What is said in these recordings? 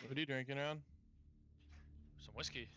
What are you drinking on? Some whiskey.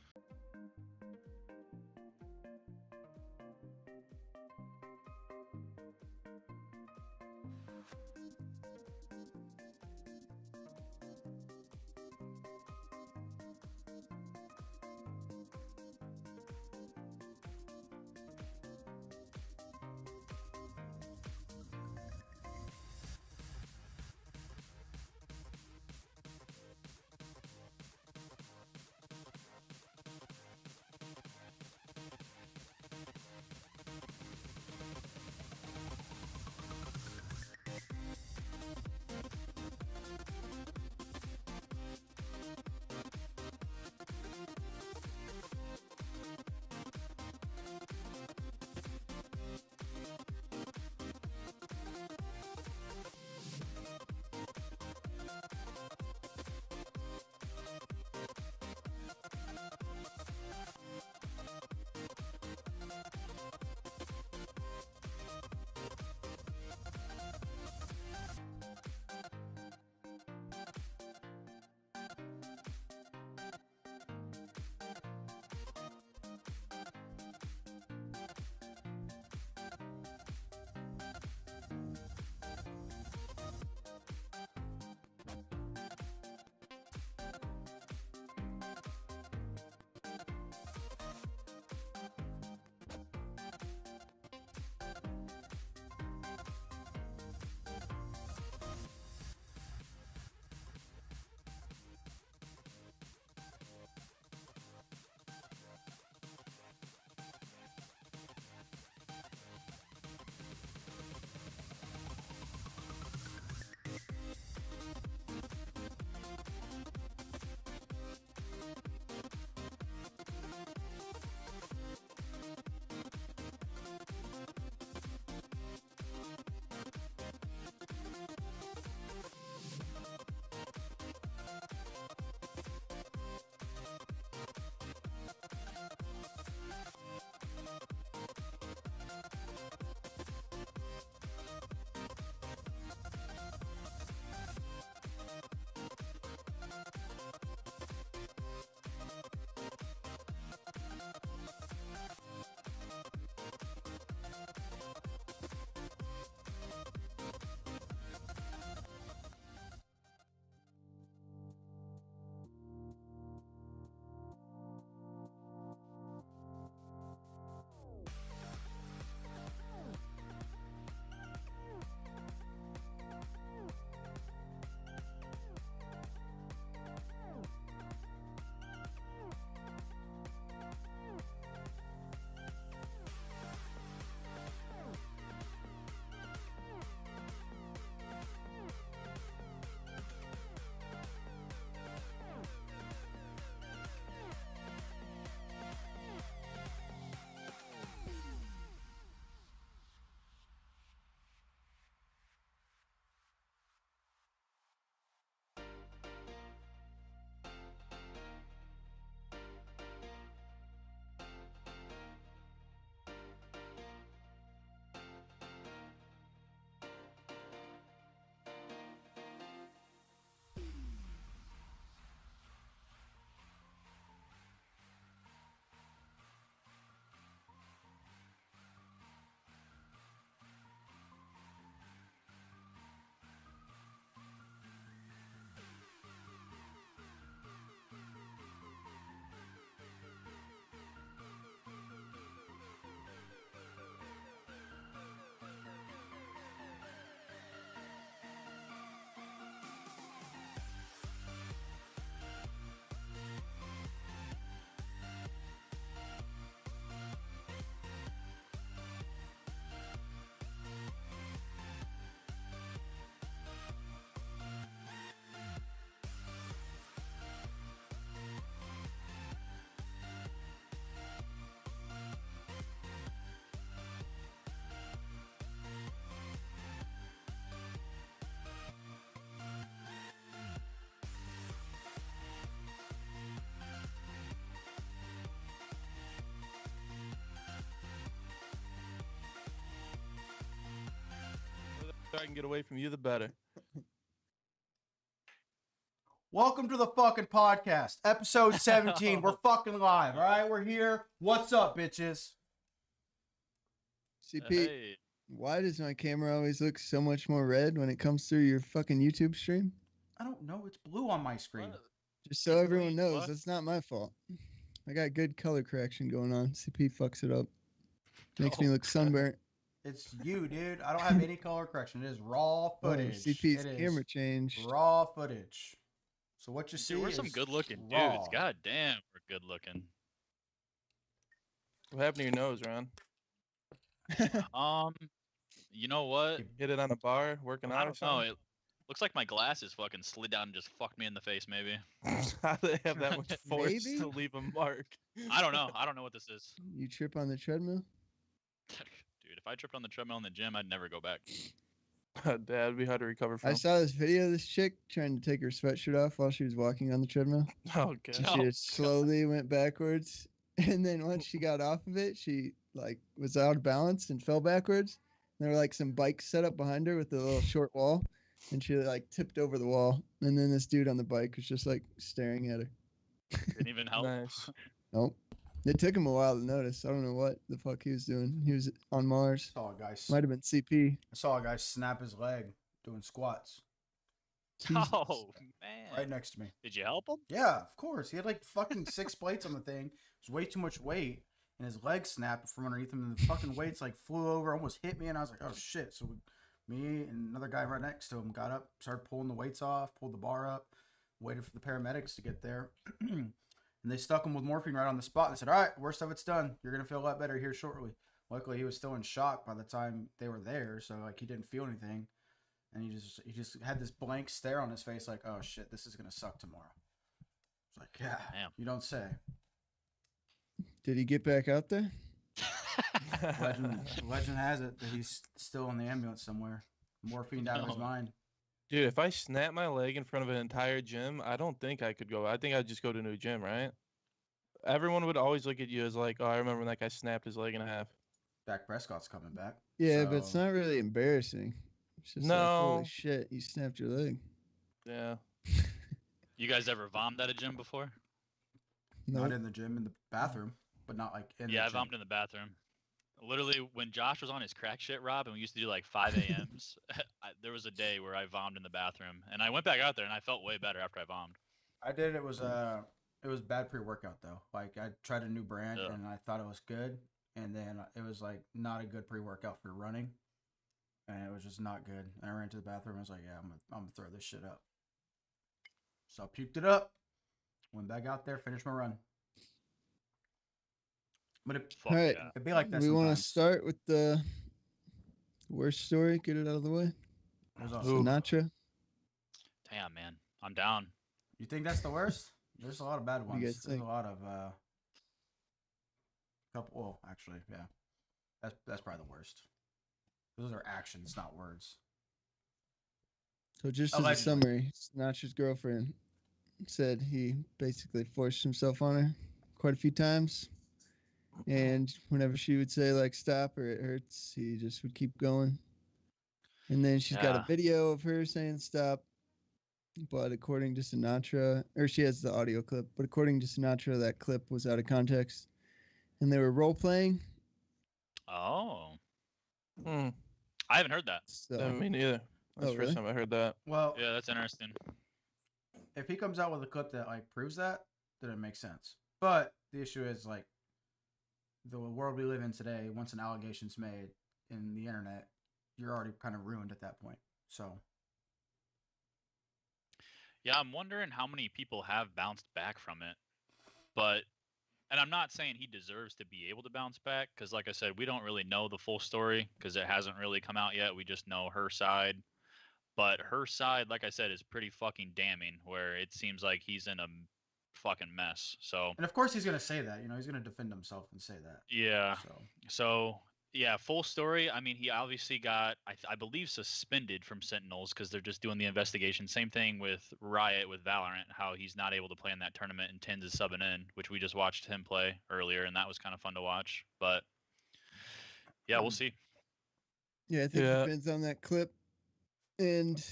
The further I can get away from you, the better. Welcome to the fucking podcast, episode 17. We're fucking live, all right? We're here. What's up, bitches? CP, Hey. why does my camera always look so much more red when it comes through your fucking YouTube stream? I don't know. It's blue on my screen. What? Just so It's everyone green, knows, what? that's not my fault. I got good color correction going on. CP fucks it up. Makes me look sunburnt. It's you, dude. I don't have any color correction. It is raw footage. CP's It camera is changed. raw footage. So what you see Dude, we're is some good-looking raw. dudes. God damn, we're good-looking. What happened to your nose, Ron? You know what? Hit it on a bar, working I out or don't know. something? It looks like my glasses fucking slid down and just fucked me in the face, maybe. How do they have that much force Maybe? to leave a mark? I don't know. I don't know what this is. You trip on the treadmill? Dude, if I tripped on the treadmill in the gym, I'd never go back. Dad, it'd be hard to recover from. I saw this video of this chick trying to take her sweatshirt off while she was walking on the treadmill. Oh, And God. she Oh, just slowly went backwards. And then once she got off of it, she was out of balance and fell backwards. And there were some bikes set up behind her with a little short wall. And she tipped over the wall. And then this dude on the bike was just staring at her. didn't even help. Nice. Nope. It took him a while to notice. I don't know what the fuck he was doing. He was on Mars. I Might have been CP. saw a guy snap his leg doing squats Jesus. Oh, man. right next to me. Did you help him? Yeah, of course. He had fucking 6 plates on the thing. It was way too much weight, and his leg snapped from underneath him, and the fucking weights flew over, almost hit me, and I was like, oh shit. So me and another guy right next to him got up, started pulling the weights off, pulled the bar up, waited for the paramedics to get there. And they stuck him with morphine right on the spot. They said, all right, worst of it's done. You're going to feel a lot better here shortly. Luckily, he was still in shock by the time they were there, so he didn't feel anything. And he just had this blank stare on his face like, oh shit, this is going to suck tomorrow. It's like, yeah, Damn. you don't say. Did he get back out there? Legend has it that he's still in the ambulance somewhere. Morphine out of his No. mind. Dude, if I snap my leg in front of an entire gym, I don't think I could go. I think I'd just go to a new gym, right? Everyone would always look at you as like, oh, I remember when that guy snapped his leg in half. Dak Prescott's coming back. Yeah, but it's So- not really embarrassing. It's just No. holy shit, you snapped your leg. Yeah. You guys ever vommed at a gym before? Not Nope. in the gym, in the bathroom, but not in Yeah, I the gym. vommed in the bathroom. Literally, when Josh was on his crack shit, Rob, and we used to do 5 a.m.s, there was a day where I vommed in the bathroom, and I went back out there, and I felt way better after I vommed. I did. It was bad pre-workout though. I tried a new brand Ugh. and I thought it was good, and then it was not a good pre-workout for running, and it was just not good. And I ran to the bathroom. I was like, yeah, I'm gonna throw this shit up. So I puked it up. Went back out there, finished my run. But Fuck Alright. yeah. it'd be like that We want to sometimes. start with the worst story, get it out of the way. There's a- Ooh. Sinatra. Damn, man. I'm down. You think that's the worst? There's a lot of bad What do you ones. guys There's think? a lot of couple. Well, actually, yeah, that's probably the worst. Those are actions, not words. So just as a Allegedly. summary, Sinatra's girlfriend said he basically forced himself on her quite a few times. And whenever she would say stop or it hurts, he just would keep going. And then she's got a Yeah. video of her saying stop. But according to Sinatra, or she has the audio clip, but according to Sinatra, that clip was out of context. And they were role playing. Oh. Hmm. I haven't heard that. So Me neither. That's Oh, the really? first time I heard that. Well, Yeah, that's interesting. if he comes out with a clip that proves that, then it makes sense. But the issue is the world we live in today. Once an allegation's made in the internet, you're already kind of ruined at that point. So Yeah, I'm wondering how many people have bounced back from it. And I'm not saying he deserves to be able to bounce back, because like I said, we don't really know the full story because it hasn't really come out yet. We just know her side. But her side, like I said, is pretty fucking damning, where it seems like he's in a fucking mess. So, and of course he's gonna say that. He's gonna defend himself and say that. yeah. So Yeah, full story. I mean, he obviously got, I believe, suspended from Sentinels because they're just doing the investigation. Same thing with Riot with Valorant, how he's not able to play in that tournament and Tins is subbing in, which we just watched him play earlier, and that was kind of fun to watch. But yeah, we'll see. yeah, I think Yeah. it depends on that clip. And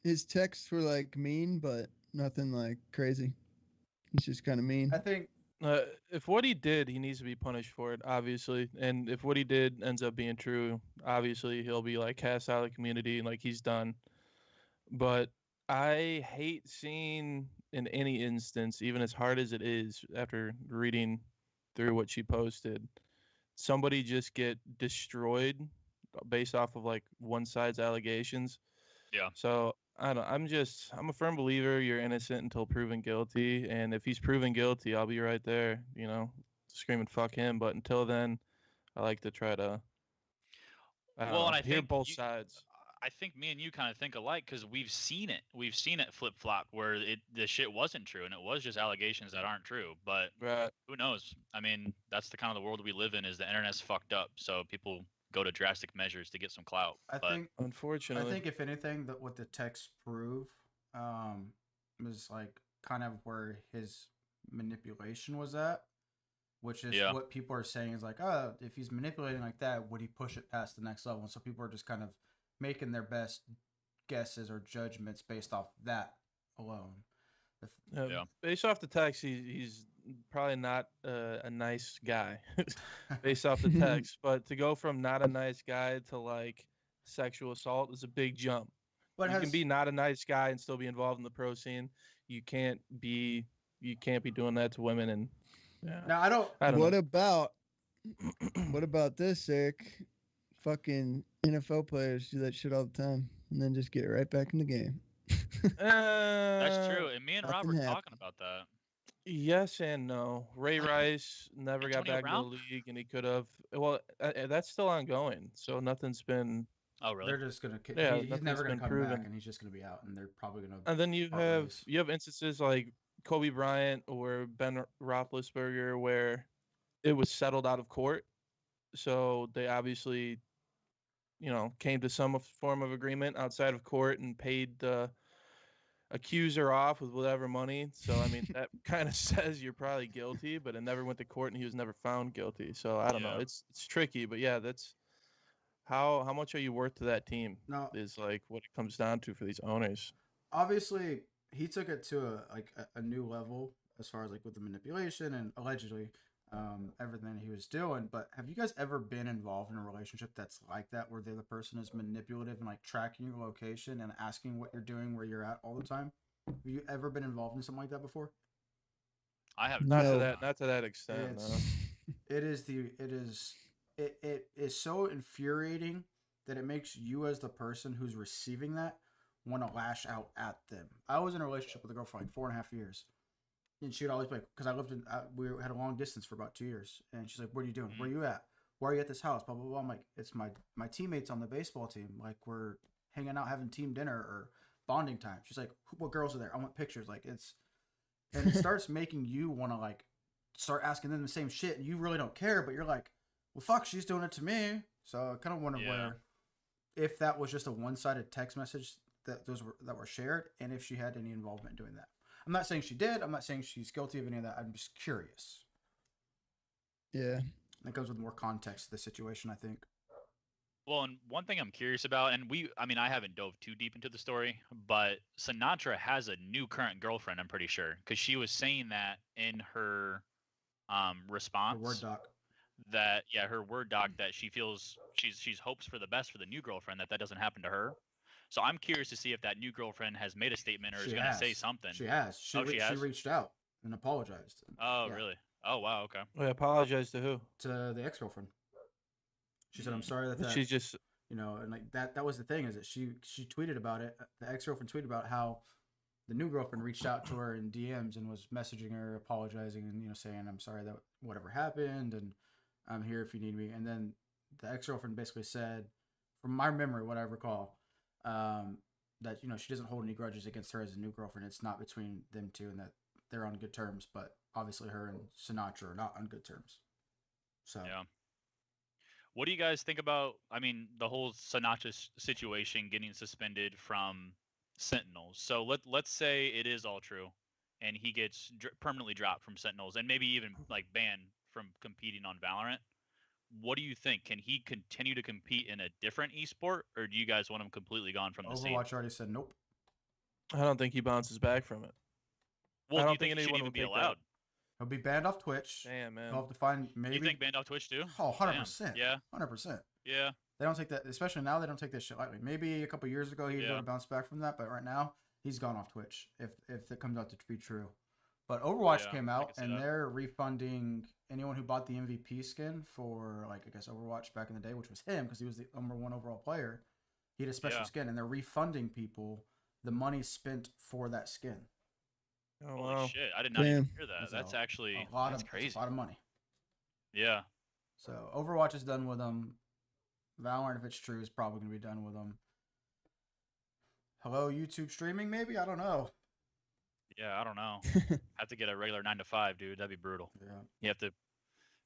his texts were mean, but Nothing like crazy. He's just kind of mean. I think If what he did, he needs to be punished for it, obviously. And if what he did ends up being true, obviously he'll be like cast out of the community, like he's done. But I hate seeing in any instance, even as hard as it is, after reading through what she posted, somebody just get destroyed based off of like one side's allegations. Yeah. So I'm a firm believer you're innocent until proven guilty, and if he's proven guilty, I'll be right there, screaming fuck him. But until then, I like to try to I don't Well, and know, I hear think both sides. I think me and you kind of think alike because we've seen it. We've seen it flip flop where the shit wasn't true and it was just allegations that aren't true. But Right. who knows? I mean, that's the kind of the world we live in. Is the internet's fucked up, so people go to drastic measures to get some clout. I But think Unfortunately. if anything that what the texts prove was like kind of where his manipulation was at, which is Yeah. what people are saying is like, oh, if he's manipulating like that, would he push it past the next level? And so people are just kind of making their best guesses or judgments based off that alone. Yeah. Based off the text, he's probably not a nice guy, based off the text. But to go from not a nice guy to like sexual assault is a big jump. But You can be not a nice guy and still be involved in the pro scene. You can't be doing that to women. And yeah, now I don't. What know. about this, Eric? Fucking NFL players do that shit all the time, and then just get right back in the game. That's true. And me and nothing Robert happened. talking about that. Yes and no. Ray Like, Rice never got Antonio back Brown? into the league, and he could have. Well, that's still ongoing, so nothing's been. Oh, really? They're just gonna. Yeah, He's nothing's never gonna been come proven. back, and he's just gonna be out, and they're probably gonna. And then you part have ways. instances like Kobe Bryant or Ben Roethlisberger where it was settled out of court, so they obviously, came to some form of agreement outside of court and paid the accuser off with whatever money. So I mean that kind of says you're probably guilty, but it never went to court and he was never found guilty. So I don't know. Yeah. It's tricky, but yeah, that's how much are you worth to that team No, is like what it comes down to for these owners. obviously he took it to a new level as far as like with the manipulation and allegedly everything he was doing. But have you guys ever been involved in a relationship that's like that, where the other person is manipulative and like tracking your location and asking what you're doing, where you're at all the time? Have you ever been involved in something like that before? I haven't. Not No. to that extent. It's No. it is so infuriating that it makes you as the person who's receiving that want to lash out at them. I was in a relationship with a girl for like 4.5 years, and she would always be like, because I lived in we had a long distance for about 2 years, and she's like, "What are you doing? Where are you at? Why are you at this house?" Blah blah blah. I'm like, "It's my teammates on the baseball team. Like we're hanging out, having team dinner or bonding time." She's like, "What girls are there? I want pictures." Like and it starts making you want to like start asking them the same shit, and you really don't care, but you're like, well, fuck, she's doing it to me. So I kind of wonder where, if that was just a one-sided text message that were shared, and if she had any involvement in doing that. I'm not saying she did. I'm not saying she's guilty of any of that. I'm just curious. Yeah. That goes with more context to the situation, I think. Well, and one thing I'm curious about, and I haven't dove too deep into the story, but Sinatra has a new current girlfriend, I'm pretty sure, because she was saying that in her response. The Word doc. That, yeah, her Word doc, that she feels she's hopes for the best for the new girlfriend, that doesn't happen to her. So I'm curious to see if that new girlfriend has made a statement or is going to say something. She has. She reached out and apologized. Oh, Yeah. really? Oh, wow. Okay. I apologize to who? To the ex-girlfriend. She said, "I'm sorry that She's just and like that was the thing, is that she tweeted about it. The ex-girlfriend tweeted about how the new girlfriend reached out to her in DMs and was messaging her, apologizing, and saying, "I'm sorry that whatever happened, and I'm here if you need me." And then the ex-girlfriend basically said, from my memory, what I recall, that she doesn't hold any grudges against her as a new girlfriend. It's not between them two, and that they're on good terms. But obviously, her and Sinatra are not on good terms. So yeah. What do you guys think about, the whole Sinatra situation getting suspended from Sentinels? So let's say it is all true, and he gets permanently dropped from Sentinels, and maybe even like banned from competing on Valorant. What do you think? Can he continue to compete in a different esport, or do you guys want him completely gone from the scene? Overwatch already said nope. I don't think he bounces back from it. Well, I do don't you think think he should anyone even will be take allowed? He'll be banned off Twitch. Damn, man. He'll have to find maybe. You think banned off Twitch too? Oh, 100%. Damn. Yeah. 100%. Yeah. They don't take that, especially now. They don't take this shit lightly. Maybe a couple years ago he'd be able to bounce back from that, but right now he's gone off Twitch. If it comes out to be true, but Overwatch came out and they're refunding anyone who bought the MVP skin for like I guess Overwatch back in the day, which was him because he was the #1 overall player. He had a special skin, and they're refunding people the money spent for that skin. Oh, Holy wow. shit! I did not even hear that. That's actually that's crazy. That's a lot of money. Yeah. So Overwatch is done with them. Valorant, if it's true, is probably going to be done with them. Hello, YouTube streaming, maybe? I don't know. Yeah, I don't know. Have to get a regular 9 to 5, dude. That'd be brutal. Yeah. You have to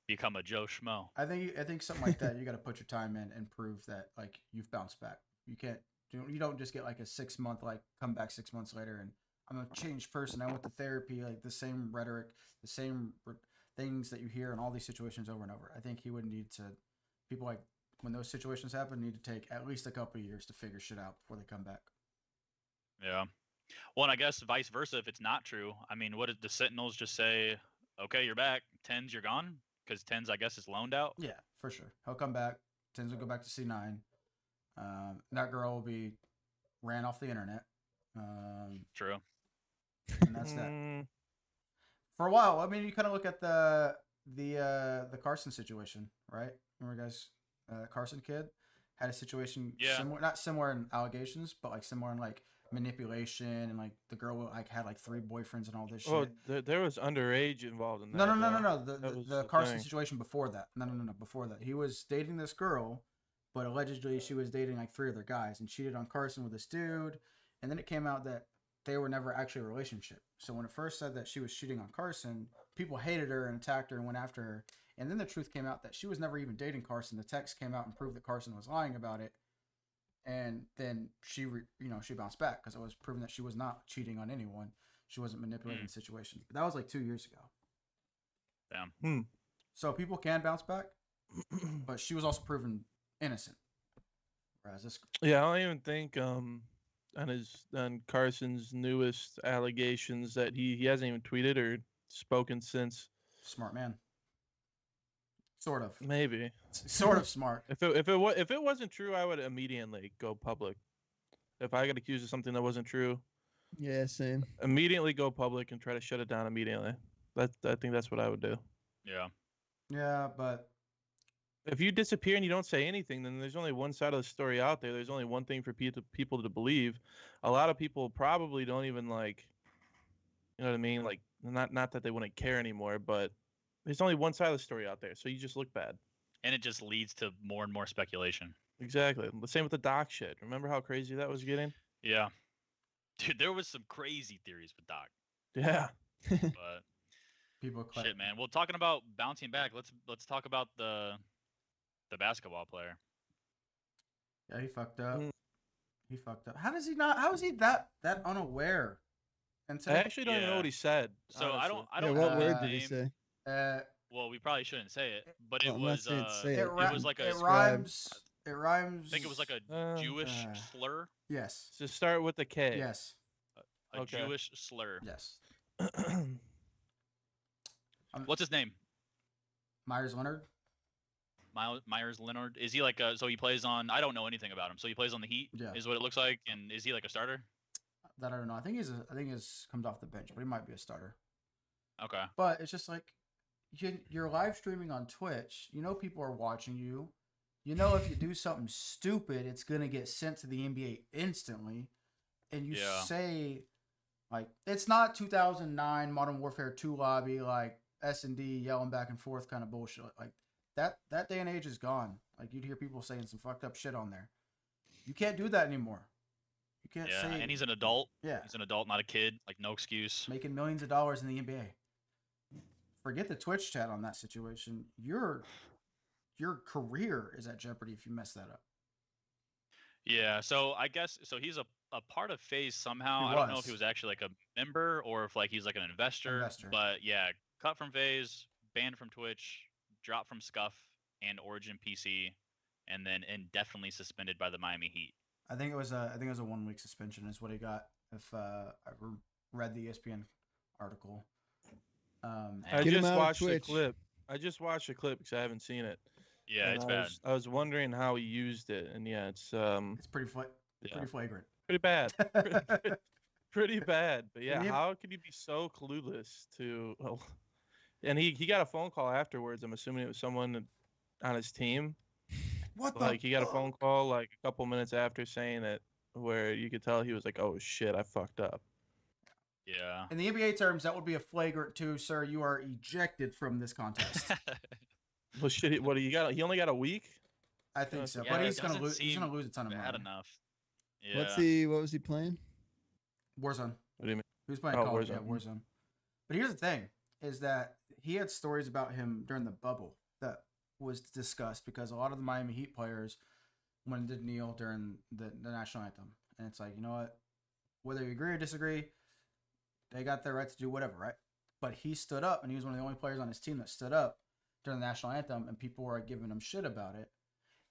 become a Joe Schmo. I think something like that. You got to put your time in and prove that like you've bounced back. You can't. You don't just get like a 6 month like come back 6 months later and I'm a changed person. I went to therapy. Like the same rhetoric, the same things that you hear in all these situations over and over. I think he would need to. People like when those situations happen need to take at least a couple of years to figure shit out before they come back. Yeah. Well, and I guess vice versa if it's not true. I mean, what did the Sentinels just say? Okay, you're back. Tens, you're gone? Because Tens, I guess, is loaned out? Yeah, for sure. He'll come back. Tens will go back to C9. That girl will be ran off the internet. True. And that's that. For a while, I mean, you kind of look at the Carson situation, right? Remember, guys, Carson kid had a situation similar, not similar in allegations, but like similar in like manipulation and like the girl like had like 3 boyfriends and all this shit. Oh, there was underage involved in that. No. The Carson situation before that. No. Before that, he was dating this girl, but allegedly she was dating like 3 other guys and cheated on Carson with this dude. And then it came out that they were never actually a relationship. So when it first said that she was cheating on Carson, people hated her and attacked her and went after her. And then the truth came out that she was never even dating Carson. The text came out and proved that Carson was lying about it. And then she bounced back because it was proven that she was not cheating on anyone. She wasn't manipulating the situation. But that was like 2 years ago. Damn. So people can bounce back, but she was also proven innocent. Whereas this, yeah, I don't even think on Carson's newest allegations that he hasn't even tweeted or spoken since. Smart man. Sort of. Maybe. Sort of smart. If it wasn't true, I would immediately go public. If I got accused of something that wasn't true, yeah, same. Immediately go public and try to shut it down immediately. I think that's what I would do. Yeah. Yeah, but if you disappear and you don't say anything, then there's only one side of the story out there. There's only one thing for people to believe. A lot of people probably don't even like, you know what I mean? Like not that they wouldn't care anymore, but there's only one side of the story out there, so you just look bad. And it just leads to more and more speculation. Exactly. The same with the Doc shit. Remember how crazy that was getting? Yeah. Dude, there was some crazy theories with Doc. Yeah. But people shit, man. Well, talking about bouncing back, let's talk about the basketball player. Yeah, he fucked up. He fucked up. How is he that unaware? And I actually don't even know what he said. So honestly. I don't what know word his did he name. say? Well, we probably shouldn't say it, but Well, it I'm not was saying say it it. was like a it rhymes. It rhymes. I think it was like a Jewish slur. Yes. So start with the K. Yes. A Okay. Jewish slur. Yes. What's his name? Myers Leonard. Myers Leonard. Is he like so he plays on? I don't know anything about him. So he plays on the Heat. Yeah. Is what it looks like. And is he like a starter? That I don't know. I think he's comes off the bench, but he might be a starter. Okay. But it's just like you're live streaming on Twitch. You know people are watching you. You know if you do something stupid, it's gonna get sent to the NBA instantly. And you say like it's not 2009 Modern Warfare 2 lobby like S&D yelling back and forth kind of bullshit. Like that day and age is gone. Like you'd hear people saying some fucked up shit on there. You can't do that anymore. You can't say. And he's an adult. Yeah. He's an adult, not a kid. Like no excuse. Making millions of dollars in the NBA. Forget the Twitch chat on that situation. Your career is at jeopardy if you mess that up. Yeah, so I guess he's a part of FaZe somehow. I don't know if he was actually like a member or if like he's like an investor. But yeah, cut from FaZe, banned from Twitch, dropped from Scuff and Origin PC, and then indefinitely suspended by the Miami Heat. I think it was a 1 week suspension is what he got. If I read the ESPN article. I Get him just out of watched the Twitch. clip. I just watched the clip because I haven't seen it. Yeah, And it's bad. I was wondering how he used it, and yeah, it's it's pretty yeah, flagrant. pretty bad, pretty bad. But yeah, he- how could you be so clueless to? Well, and he got a phone call afterwards. I'm assuming it was someone on his team. What the Like he got a phone fuck? call like a couple minutes after saying it, where you could tell he was like, "Oh shit, I fucked up." Yeah. In the NBA terms, that would be a flagrant too, sir. You are ejected from this contest. Well, shit. What do you got? He only got a week. I think so, Yeah, but it he's gonna doesn't lose. He's seem gonna lose a ton of bad money. enough. Yeah. What was he playing? Warzone. What do you mean? He was playing Oh, Call of Duty, Warzone. yeah, Warzone. But here's the thing: is that he had stories about him during the bubble that was discussed because a lot of the Miami Heat players went and did kneel during the national anthem, and it's like, you know what? Whether you agree or disagree, they got their right to do whatever, right? But he stood up, and he was one of the only players on his team that stood up during the national anthem, and people were giving him shit about it.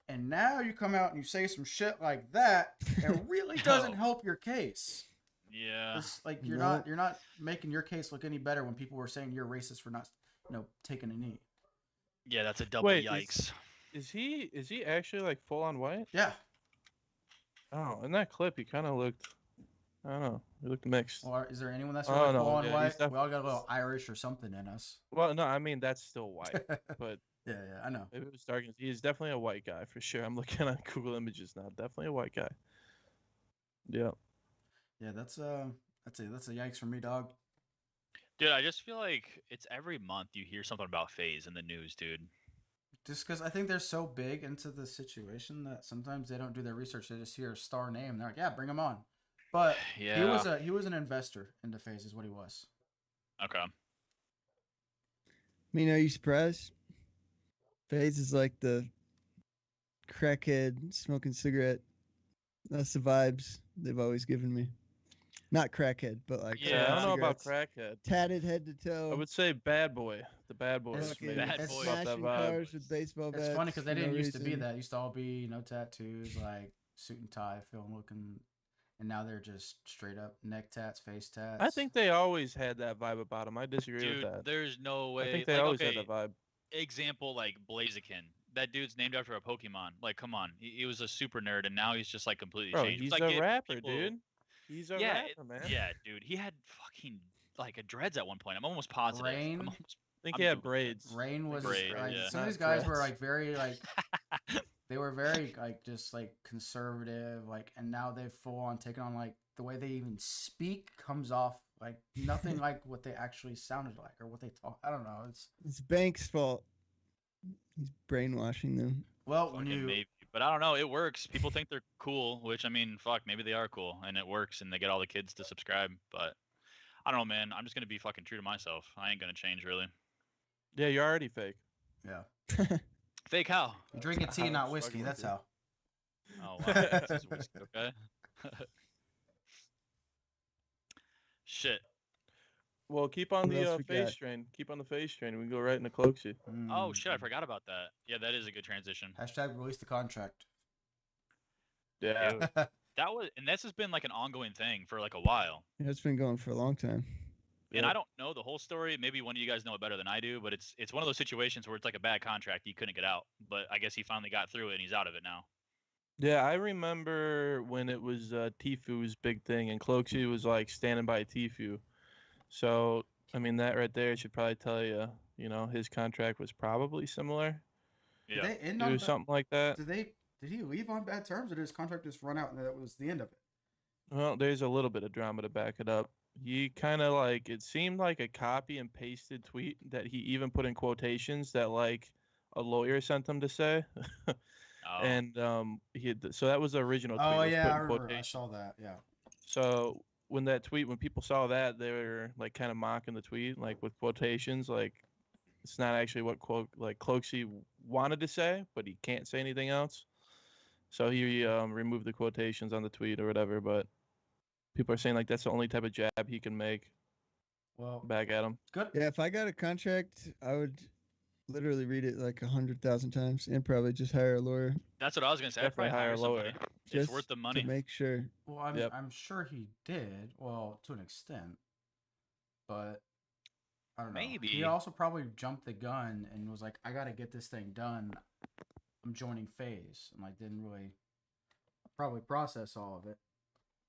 And now you come out and you say some shit like that, it really doesn't No. help your case. Yeah. It's like No. you're not making your case look any better when people were saying you're racist for not, taking a knee. Yeah, that's a double Wait, yikes. Is he actually like full on white? Yeah. Oh, in that clip, he kind of looked. I don't know. He looked mixed. Well, is there anyone that's Oh, really no, full on yeah, white? he's We all got a little Irish or something in us. Well, no, I mean that's still white, but Yeah, I know. if it was dark, he's definitely a white guy for sure. I'm looking at Google Images now. Definitely a white guy. Yeah. Yeah, that's a yikes for me, dog. Dude, I just feel like it's every month you hear something about FaZe in the news, dude. Just because I think they're so big into the situation that sometimes they don't do their research. They just hear a star name. And they're like, yeah, bring him on. But Yeah. he was an investor into FaZe, is what he was. Okay. I mean, are you surprised? FaZe is like the crackhead smoking cigarette. That's the vibes they've always given me. Not crackhead, but like Yeah, I don't know about cigarettes. crackhead. Tatted head to toe. I would say bad boy. The bad boy It's is fucking maybe Bad it's boy. about that smashing vibe. cars with baseball bats. It's funny because they for didn't no used to be reason. that. It used to all be tattoos, like suit and tie, film looking, and now they're just straight up neck tats, face tats. I think they always had that vibe about them. I disagree Dude, with that. there's no way. I think they like, always okay, had that vibe. example like Blaziken. That dude's named after a Pokemon. Like, come on. He was a super nerd, and now he's just like completely Bro, changed. he's Like, a rapper, people- dude. He's a Yeah, rapper, man. yeah, dude. He had fucking like a dreads at one point. I'm almost positive. Rain? I'm almost, I think I'm he had Googling it. braids. Rain was Braids, like yeah. some of Not these guys were dreads. like very like they were very like just like conservative, like, and now they've full on taken on like the way they even speak comes off like nothing like what they actually sounded like or what they talk. I don't know. It's Banks' fault. He's brainwashing them. Well, when Fucking you maybe, but I don't know. It works. People think they're cool, which I mean, fuck, maybe they are cool, and it works, and they get all the kids to subscribe. But I don't know, man. I'm just gonna be fucking true to myself. I ain't gonna change really. Yeah, you're already fake. yeah, Fake how? you're drinking tea, I'm not just whiskey. fucking That's with how. Oh wow, this is whiskey, okay. Shit. Well, keep on What the else we face got? train. Keep on the face train. We can go right into Cloaksy. Oh shit, I Mm. forgot about that. Yeah, that is a good transition. Hashtag release the contract. Yeah. Dude, that was, and this has been like an ongoing thing for like a while. Yeah, it's been going for a long time. And Yep. I don't know the whole story. Maybe one of you guys know it better than I do. But it's one of those situations where it's like a bad contract. He couldn't get out, but I guess he finally got through it, and he's out of it now. Yeah, I remember when it was Tfu's big thing, and Cloaksy was like standing by Tfu. So, I mean, that right there should probably tell you, his contract was probably similar. Did Yeah. they end It on was something like that. Did he leave on bad terms, or did his contract just run out and that was the end of it? Well, there's a little bit of drama to back it up. He kind of like, it seemed like a copy and pasted tweet that he even put in quotations that like a lawyer sent him to say. Oh, And so that was the original tweet. Oh It was yeah, put I in remember. I quotations. saw that. Yeah. So when people saw that, they were like kind of mocking the tweet, like with quotations, like it's not actually what Cloaksy wanted to say, but he can't say anything else. So he removed the quotations on the tweet or whatever. But people are saying like that's the only type of jab he can make Well, back at him. good. Yeah, if I got a contract, I would literally read it like 100,000 times and probably just hire a lawyer that's what I was gonna say. I'd Definitely probably hire hire a lawyer. somebody. It's just worth the money. to make sure. Well, Yep. I'm sure he did. Well, to an extent. but I don't know. He Maybe. also probably jumped the gun and was like, "I got to get this thing done. I'm joining FaZe," and like didn't really probably process all of it,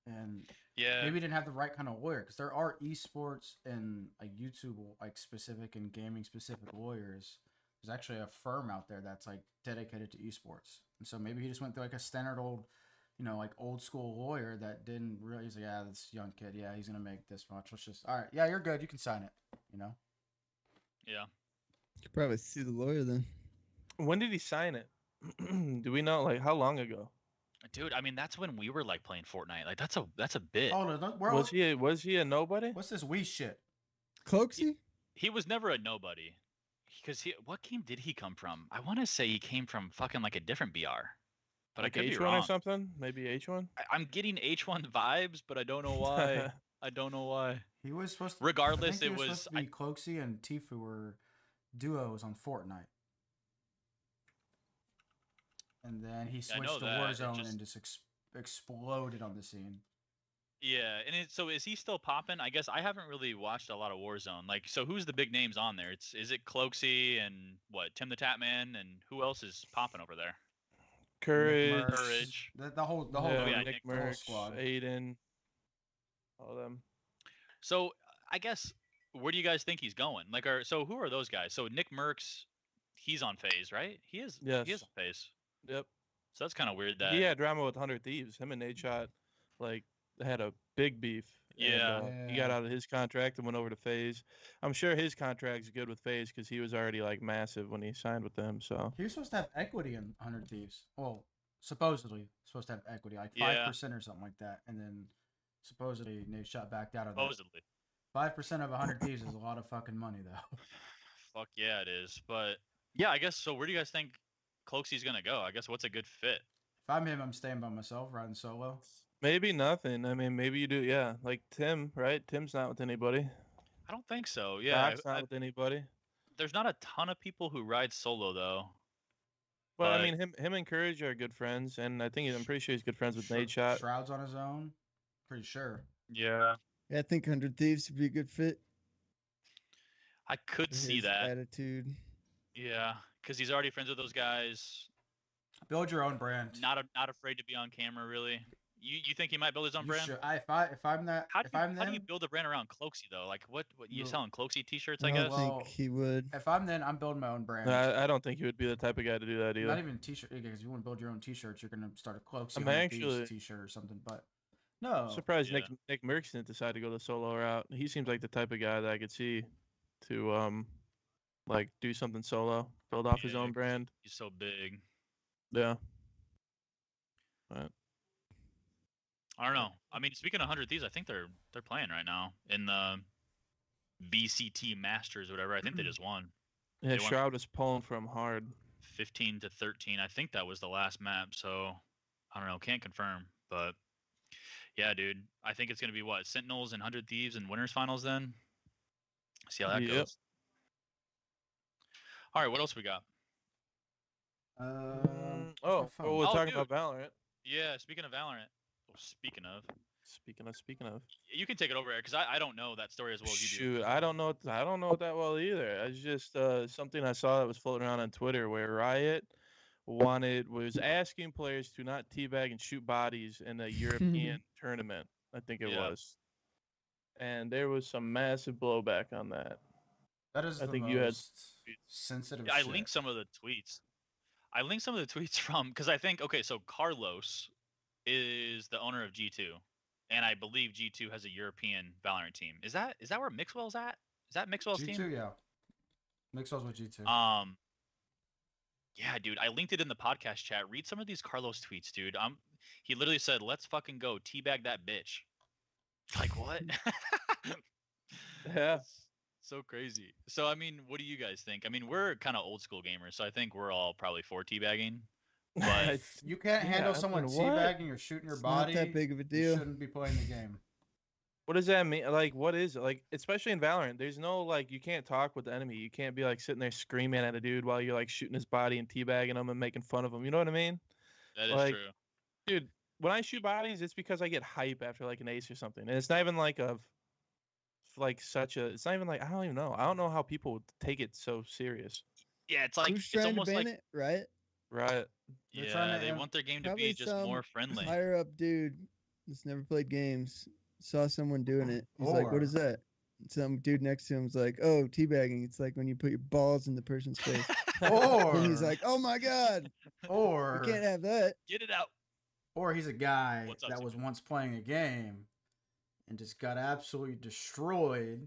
and Yeah. maybe didn't have the right kind of lawyer because there are esports and like YouTube like specific and gaming specific lawyers. There's actually a firm out there that's like dedicated to esports, and so maybe he just went through like a standard old, like old school lawyer that didn't really. He's like, yeah, this young kid, yeah, he's gonna make this much. Let's just, all right, yeah, you're good, you can sign it. Yeah. You could probably sue the lawyer then. When did he sign it? Do we know? Like, how long ago? Dude, I mean that's when we were like playing Fortnite. Like that's a bit. Oh no, we're Was he a nobody? what's this Wii shit? Cloaksy? He was never a nobody. Because what game did he come from? I want to say he came from fucking like a different BR. But Like I could be H1 wrong. or something? Maybe H1? I'm getting H1 vibes, but I don't know why. I don't know why. He was supposed to. Regardless, I think he it was. supposed to be Cloaksy and Tifu were duos on Fortnite, and then he I know switched to that, it Warzone just- and just exploded on the scene. Yeah, and so is he still popping? I guess I haven't really watched a lot of Warzone. Like, so who's the big names on there? Is it Cloaksy and what Tim the Tatman and who else is popping over there? Courage. Nick Merckx, Courage. the whole yeah, yeah, group, Nick the whole Merckx, squad. Aiden, all them. So I guess where do you guys think he's going? Like, so who are those guys? So Nick Merckx, he's on FaZe, right? He is. He is Yes. on FaZe. Yep. So that's kind of weird that. He had drama with 100 Thieves. Him and Nate Shot, like, had a big beef. Yeah. And, he got out of his contract and went over to FaZe. I'm sure his contract's good with FaZe because he was already, like, massive when he signed with them. So He was supposed to have equity in 100 Thieves. Well, supposedly supposed to have equity, like 5% Yeah. or something like that, and then supposedly Nate shot backed out of that. Supposedly. 5% of 100 Thieves is a lot of fucking money, though. Fuck yeah, it is. But yeah, I guess so. Where do you guys think Cloaksy's gonna go? I guess what's a good fit? If I'm him, I'm staying by myself, riding solo. maybe nothing. I mean, maybe you do. Yeah. Like Tim, right? Tim's not with anybody. I don't think so. Yeah, Doc's not with anybody. there's not a ton of people who ride solo though. Well, I But- mean, him and Courage are good friends, and I think I'm pretty sure he's good friends with Nate Shot. Shroud's on his own. Pretty sure. Yeah, Yeah, I think 100 Thieves would be a good fit. I could for see his that. attitude. Yeah, because he's already friends with those guys. Build your own brand. Not afraid to be on camera, really. You think he might build his own You brand? should- if I'm that, How do if I'm how do you them, build a brand around Cloaksy though? Like what you No. selling Cloaksy t-shirts? I I don't guess. Well, think he would. if I'm then, I'm building my own brand. I don't think he would be the type of guy to do that either. Not even t-shirt, because you want to build your own t-shirts, you're gonna start a Cloaksy I'm 100 Thieves actually- t-shirt or something. But no, I'm surprised Yeah. Nick Merckx didn't decide to go the solo route. He seems like the type of guy that I could see to like do something solo, build off his Yeah, own 'cause brand. He's so big. Yeah. I don't know. I mean, speaking of 100 Thieves, I think they're playing right now in the VCT Masters or whatever. I think they just won Yeah, They want- Shroud was pulling for him hard. 15-13. I think that was the last map. So I don't know. Can't confirm, but yeah, dude. I think it's gonna be what Sentinels and 100 Thieves and winners finals. Then see how that Yep. goes. All right, what else we got? where's Oh, my phone? well, we're Oh, talking dude. about Valorant. Yeah, speaking of Valorant. Well, speaking of, Speaking of. you can take it over because I don't know that story as well as you do. Shoot, I don't know it that well either. It's just something I saw that was floating around on Twitter where Riot was asking players to not teabag and shoot bodies in a European tournament. I think it Yeah. was, and there was some massive blowback on that. That is I the think most you had- sensitive. Yeah, I shit. linked some of the tweets. I linked some of the tweets from because I think so Carlos is the owner of G2, and I believe G2 has a European Valorant team. Is that where Mixwell's at? Is that Mixwell's G2, team? yeah. Mixwell's with G2. Yeah, dude, I linked it in the podcast chat. Read some of these Carlos tweets, dude. He literally said, "Let's fucking go teabag that bitch." Like what? Yeah. That's so crazy. So I mean, what do you guys think? I mean, we're kind of old school gamers, so I think we're all probably for teabagging. But You can't Yeah, handle I someone mean, what? teabagging or shooting your It's body. not that big of a You deal. shouldn't be playing the game. What does that mean? Like, what is it? Like, especially in Valorant, there's no, like, you can't talk with the enemy. You can't be, like, sitting there screaming at a dude while you're, like, shooting his body and teabagging him and making fun of him. You know what I mean? that is Like, true. Dude, when I shoot bodies, it's because I get hype after, like, an ace or something. And it's not even, like, a like such a. It's not even like I don't even know. I don't know how people take it so serious. Yeah, it's like Who's it's trying to almost ban like it, right? Right. They're trying yeah, to they want their game to Probably be just more some friendly. higher up dude that's never played games saw someone doing it. He's like, "What is Or that?" Some dude next to him's like, "Oh, teabagging. It's like when you put your balls in the person's face." And he's or like, "Oh my god, we or can't have that." Get it out. or he's a guy What's up, that was Timmy? once playing a game and just got absolutely destroyed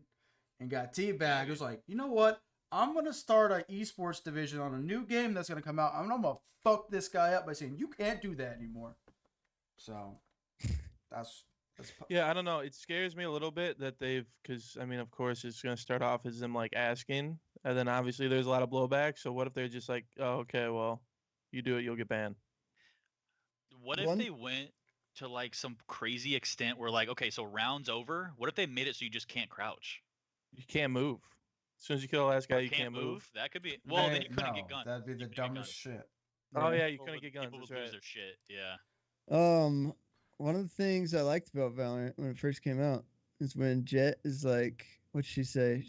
and got teabagged. He was like, you know what? I'm gonna start an esports division on a new game that's gonna come out. I'm gonna fuck this guy up by saying you can't do that anymore. So that's Yeah, I don't know. It scares me a little bit that because I mean, of course, it's gonna start off as them like asking, and then obviously there's a lot of blowback. So what if they're just like, oh, okay, well, you do it, you'll get banned. What if One they went to like some crazy extent where like, okay, so rounds over. What if they made it so you just can't crouch You can't move. As soon as you kill the last guy, or you can't move. That could be. Well, then they, you couldn't get no, guns. that'd be the You couldn't get dumbest guns. shit. Oh yeah, you People couldn't would, get guns. people That's would lose right. their shit. Yeah. One of the things I liked about Valorant when it first came out is when Jet is like, what'd she say?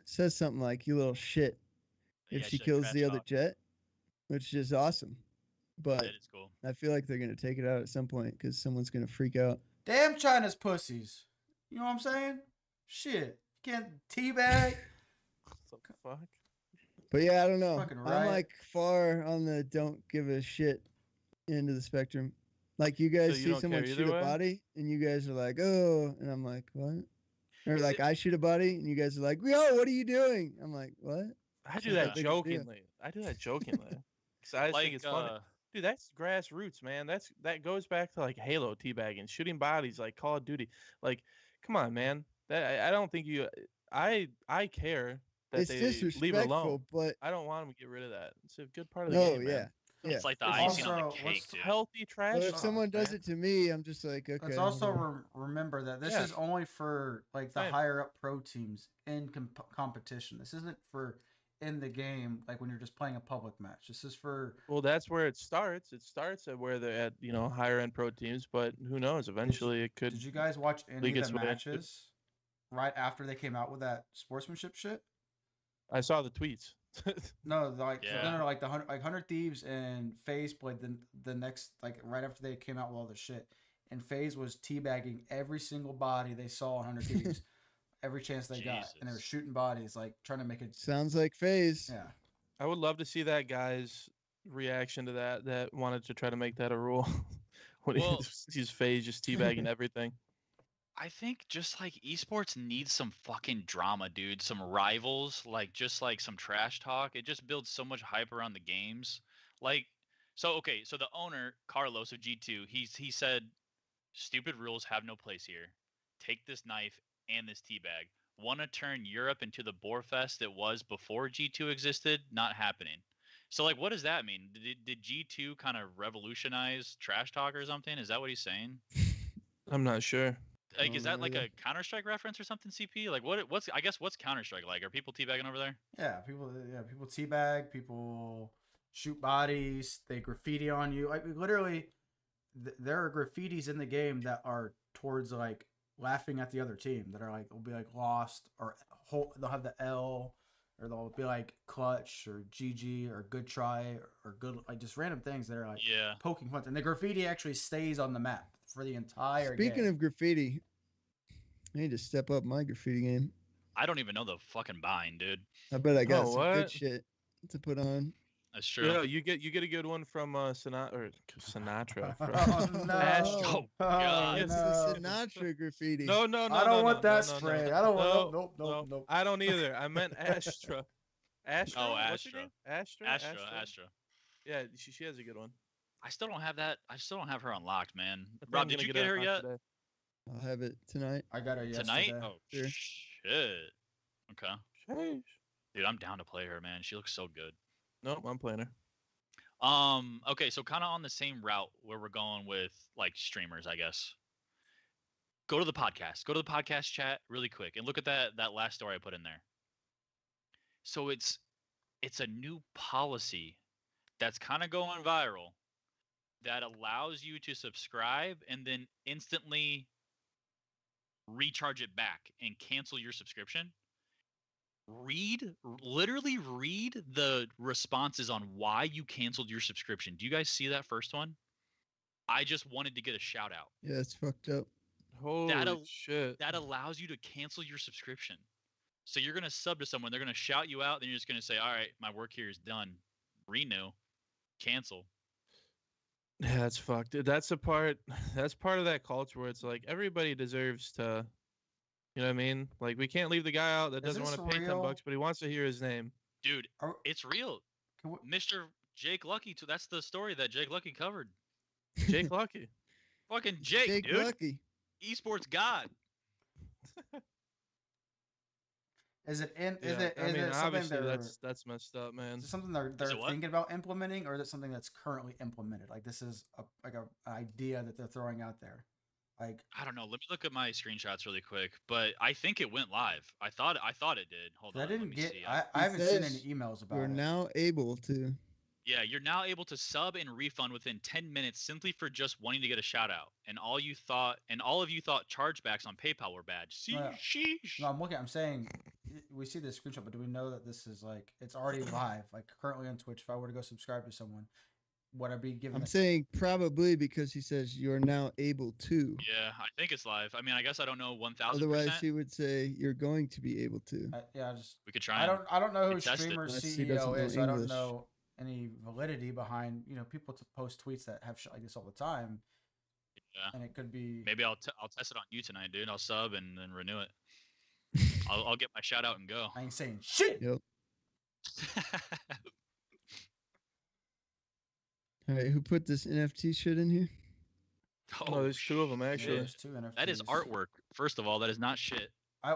Says something like, "You little shit," if Yeah, she shit, kills trash the other talk. Jet, which is awesome. But That is cool. I feel like they're gonna take it out at some point because someone's gonna freak out. Damn China's pussies. You know what I'm saying? Shit. You can't teabag. What the fuck? But yeah, I don't know. Fucking I'm riot. like far on the don't give a shit end of the spectrum. Like you guys So you see don't someone care shoot either a way? body and you guys are like, "Oh," and I'm like, "What?" Or like I shoot a body and you guys are like, "Yo, what are you doing?" I'm like, "What?" I do Not that that big of a deal. jokingly. I do that jokingly. Cause I just think Like, it's funny. Dude, that's grassroots, man. That goes back to like Halo teabagging, shooting bodies, like Call of Duty. Like, come on, man. I don't think you. I care that It's they leave it alone. disrespectful, but I don't want them to get rid of that. It's a good part of the no, game, yeah, man. yeah. it's like the for icing sure. on the Also, cake, what's dude. Healthy trash But if talk, someone does man. it to me, I'm just like, okay. Let's also whatever. remember that this Yeah. is only for like the Same. higher up pro teams in competition. This isn't for in the game, like when you're just playing a public match. This is for. Well, that's where it starts. It starts at where they're at, higher end pro teams. But who knows? Eventually, it could Did you guys watch any leak of its the way into- matches right after they came out with that sportsmanship shit? I saw the tweets. No, like Yeah. like the 100 Thieves and FaZe played the next like right after they came out with all the shit, and FaZe was teabagging every single body they saw on 100 Thieves, every chance they got, and they were Jesus. shooting bodies like trying to make it. Sounds like phase. Yeah, I would love to see that guy's reaction to that wanted to try to make that a rule. When Well- he's phase just teabagging everything. I think just like esports needs some fucking drama, dude. Some rivals, like just like some trash talk. It just builds so much hype around the games. Like, so the owner Carlos of G2, he said, "Stupid rules have no place here. Take this knife and this teabag. Want to turn Europe into the Boarfest it was before G2 existed? Not happening." So like, what does that mean? Did G2 kind of revolutionize trash talk or something? Is that what he's saying? I'm not sure. Like, is don't that know like either. a Counter Strike reference or something? CP? Like, what's what's Counter Strike like? Are people teabagging over there? people teabag, people shoot bodies, they graffiti on you. Like literally, there are graffitis in the game that are towards like laughing at the other team that are like will be like lost or they'll have the L or they'll be like clutch or GG or good try or good like just random things that are like Yeah. poking fun. And the graffiti actually stays on the map for the entire Speaking game. of graffiti, I need to step up my graffiti game. I don't even know the fucking bind, dude. I bet I got Oh, some good what? shit to put on. That's true. Yeah, you get a good one from Sinatra. From Oh no! Astro. Oh, Oh, God. It's no. the Sinatra graffiti. No, no, no. I don't no, want no, that no, no, spray. no. I don't want. No, Nope. no, Nope. I don't either. I meant Astra. Astra? Oh, What's her Astra. name? Astra? Astra. Yeah, she has a good one. I still don't have that. I still don't have her unlocked, man. I think Rob, I'm did gonna you get it her on yet? today. I'll have it tonight. I got her Tonight? yesterday. Oh Sure. shit. Okay. Sheesh. Dude, I'm down to play her, man. She looks so good. Nope, I'm playing her. Okay, so kind of on the same route where we're going with like streamers, I guess. Go to the podcast. Go to the podcast chat really quick and look at that last story I put in there. So it's a new policy that's kind of going viral that allows you to subscribe and then instantly recharge it back and cancel your subscription, literally read the responses on why you canceled your subscription. Do you guys see that first one? I just wanted to get a shout out. Yeah, it's fucked up. Holy shit. That allows you to cancel your subscription. So you're going to sub to someone, they're going to shout you out, then you're just going to say, all right, my work here is done. Renew, cancel. Yeah, that's fucked. That's part of that culture where it's like everybody deserves to, you know what I mean? Like we can't leave the guy out that Is doesn't want to this pay real? $10, but he wants to hear his name. Dude, it's real. we- Mr. Jake Lucky, that's the story that Jake Lucky covered. Jake Lucky. Fucking Jake, dude. Lucky. Esports god. Is it in? Yeah, Is it? I Is mean, it something obviously they're? that's messed up, man. Is it something they're it what? thinking about implementing, or is it something that's currently implemented? Like this is an idea that they're throwing out there. Like I don't know. Let me look at my screenshots really quick. But I think it went live. I thought it did. Hold on. I didn't let me get. see. I haven't seen any says emails about We're it. now able to. Yeah, you're now able to sub and refund within 10 minutes simply for just wanting to get a shout out. And all of you thought chargebacks on PayPal were bad. Sheesh. No, I'm saying we see this screenshot, but do we know that this is like it's already live? Like currently on Twitch, if I were to go subscribe to someone, would I be given? I'm saying probably because he says you're now able to. Yeah, I think it's live. I mean, I guess I don't know 1000%. Otherwise, he would say you're going to be able to. Yeah, just We could try. I don't know who test it. streamer Unless he doesn't CEO know is. So I don't English. know any validity behind people to post tweets that have shit like this all the time. Yeah. And it could be Maybe I'll test it on you tonight, dude. I'll sub and then renew it. I'll get my shout out and go. I ain't saying shit. Yep. All right, who put this NFT shit in here? Oh, there's two of them Yeah, actually. there's two NFTs. That is artwork. First of all, that is not shit. Yeah,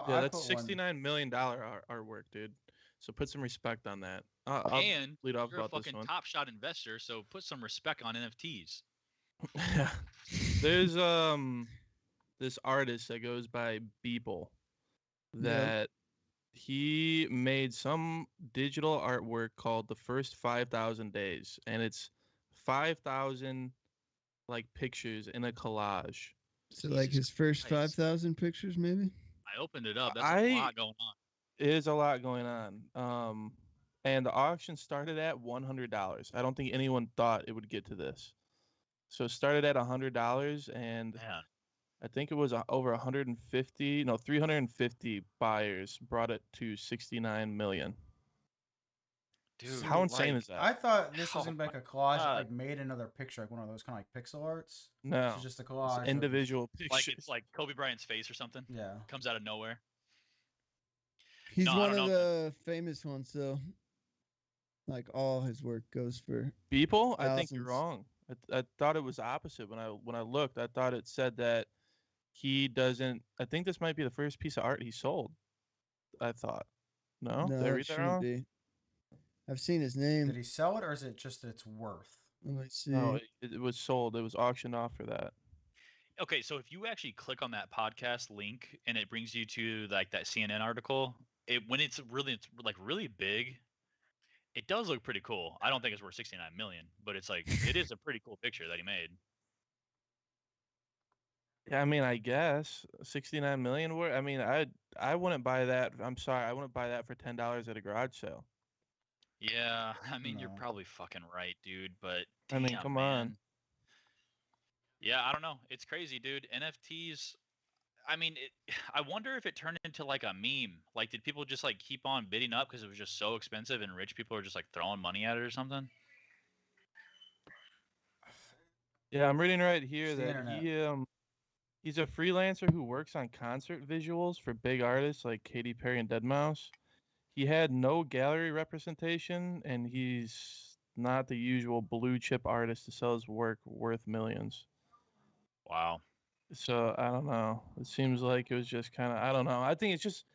I that's put one. $69 million artwork, dude. So put some respect on that. I'll And lead off you're a about this fucking one. Top Shot investor, so put some respect on NFTs. There's this artist that goes by Beeple that he made some digital artwork called The First 5,000 Days, and it's 5,000 like pictures in a collage. So like his first Christ. 5,000 pictures, maybe. I opened it up. That's a lot going on. There's a lot going on. And the auction started at $100. I don't think anyone thought it would get to this. So it started at $100, and Man. I think it was over 350 buyers brought it to 69 million. Dude, How insane is that? I thought this was Oh gonna be like a collage that God. like made another picture, like one of those kind of like pixel arts. No, It's just a it's collage. of- individual like pictures. it's like Kobe Bryant's face or something. Yeah. Comes out of nowhere. He's No, I one don't of know. the famous ones, though. Like all his work goes for. People, I think you're thousands. wrong. I thought it was opposite when I looked. I thought it said that he doesn't. I think this might be the first piece of art he sold. I thought. No, No, did I it read that shouldn't wrong? be. I've seen his Did name. he sell it, or is it just its worth? Let me see. No, it was sold. It was auctioned off for that. Okay, so if you actually click on that podcast link and it brings you to like that CNN article, when it's like really big, it does look pretty cool. I don't think it's worth 69 million, but it's like it is a pretty cool picture that he made. Yeah, I mean, I guess 69 million worth. I mean, I wouldn't buy that. I'm sorry, I wouldn't buy that for $10 at a garage sale. Yeah, I mean you're No. probably fucking right, dude. But I mean, damn, come man. on. Yeah, I don't know. It's crazy, dude. NFTs. I mean, I wonder if it turned into like a meme. Like, did people just like keep on bidding up because it was just so expensive, and rich people are just like throwing money at it or something? Yeah, I'm reading right here It's the that internet. he's a freelancer who works on concert visuals for big artists like Katy Perry and deadmau5. He had no gallery representation, and he's not the usual blue chip artist to sell his work worth millions. Wow. So I don't know. It seems like it was just kind of, I don't know. I think it's just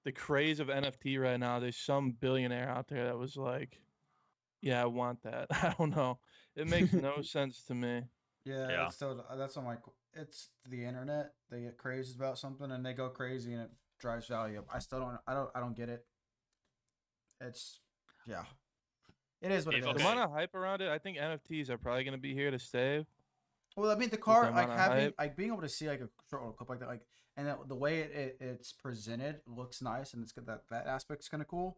the craze of NFT right now. There's some billionaire out there that was like, yeah, I want that. I don't know. It makes no sense to me. Yeah. It's still that's on like it's the internet. They get crazy about something and they go crazy and it drives value up. I don't get it. It's yeah. It is what it If- is. The Okay. amount of hype around it, I think NFTs are probably going to be here to stay. Well, I mean, the the car, amount like of having, hype. like being able to see like a short little clip like that, like and the way it's presented looks nice, and it's got that aspect's kind of cool.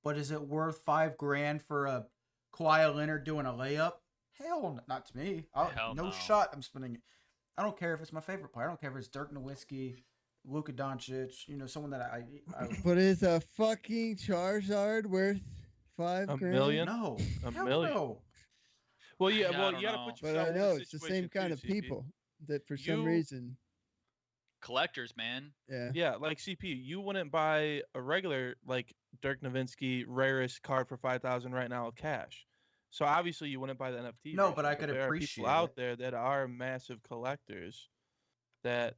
But is it worth $5,000 for a Kawhi Leonard doing a layup? Hell, not to me. Hell no no. shot. I'm spending it. I don't care if it's my favorite player. I don't care if it's Dirk Nowitzki, Luka Doncic. Someone that I But is a fucking Charizard worth $5,000? million? no, A hell million. no. Well, yeah. I Well, don't you gotta know. put But yourself I in the know it's the situation same kind too, of CP. people that for some You- reason, Collectors, man. yeah. Yeah, like CP, you wouldn't buy a regular like Dirk Nowitzki rarest card for 5,000 right now with cash. So obviously you wouldn't buy the NFT. No, version, but I could there are appreciate people out it. there that are massive collectors that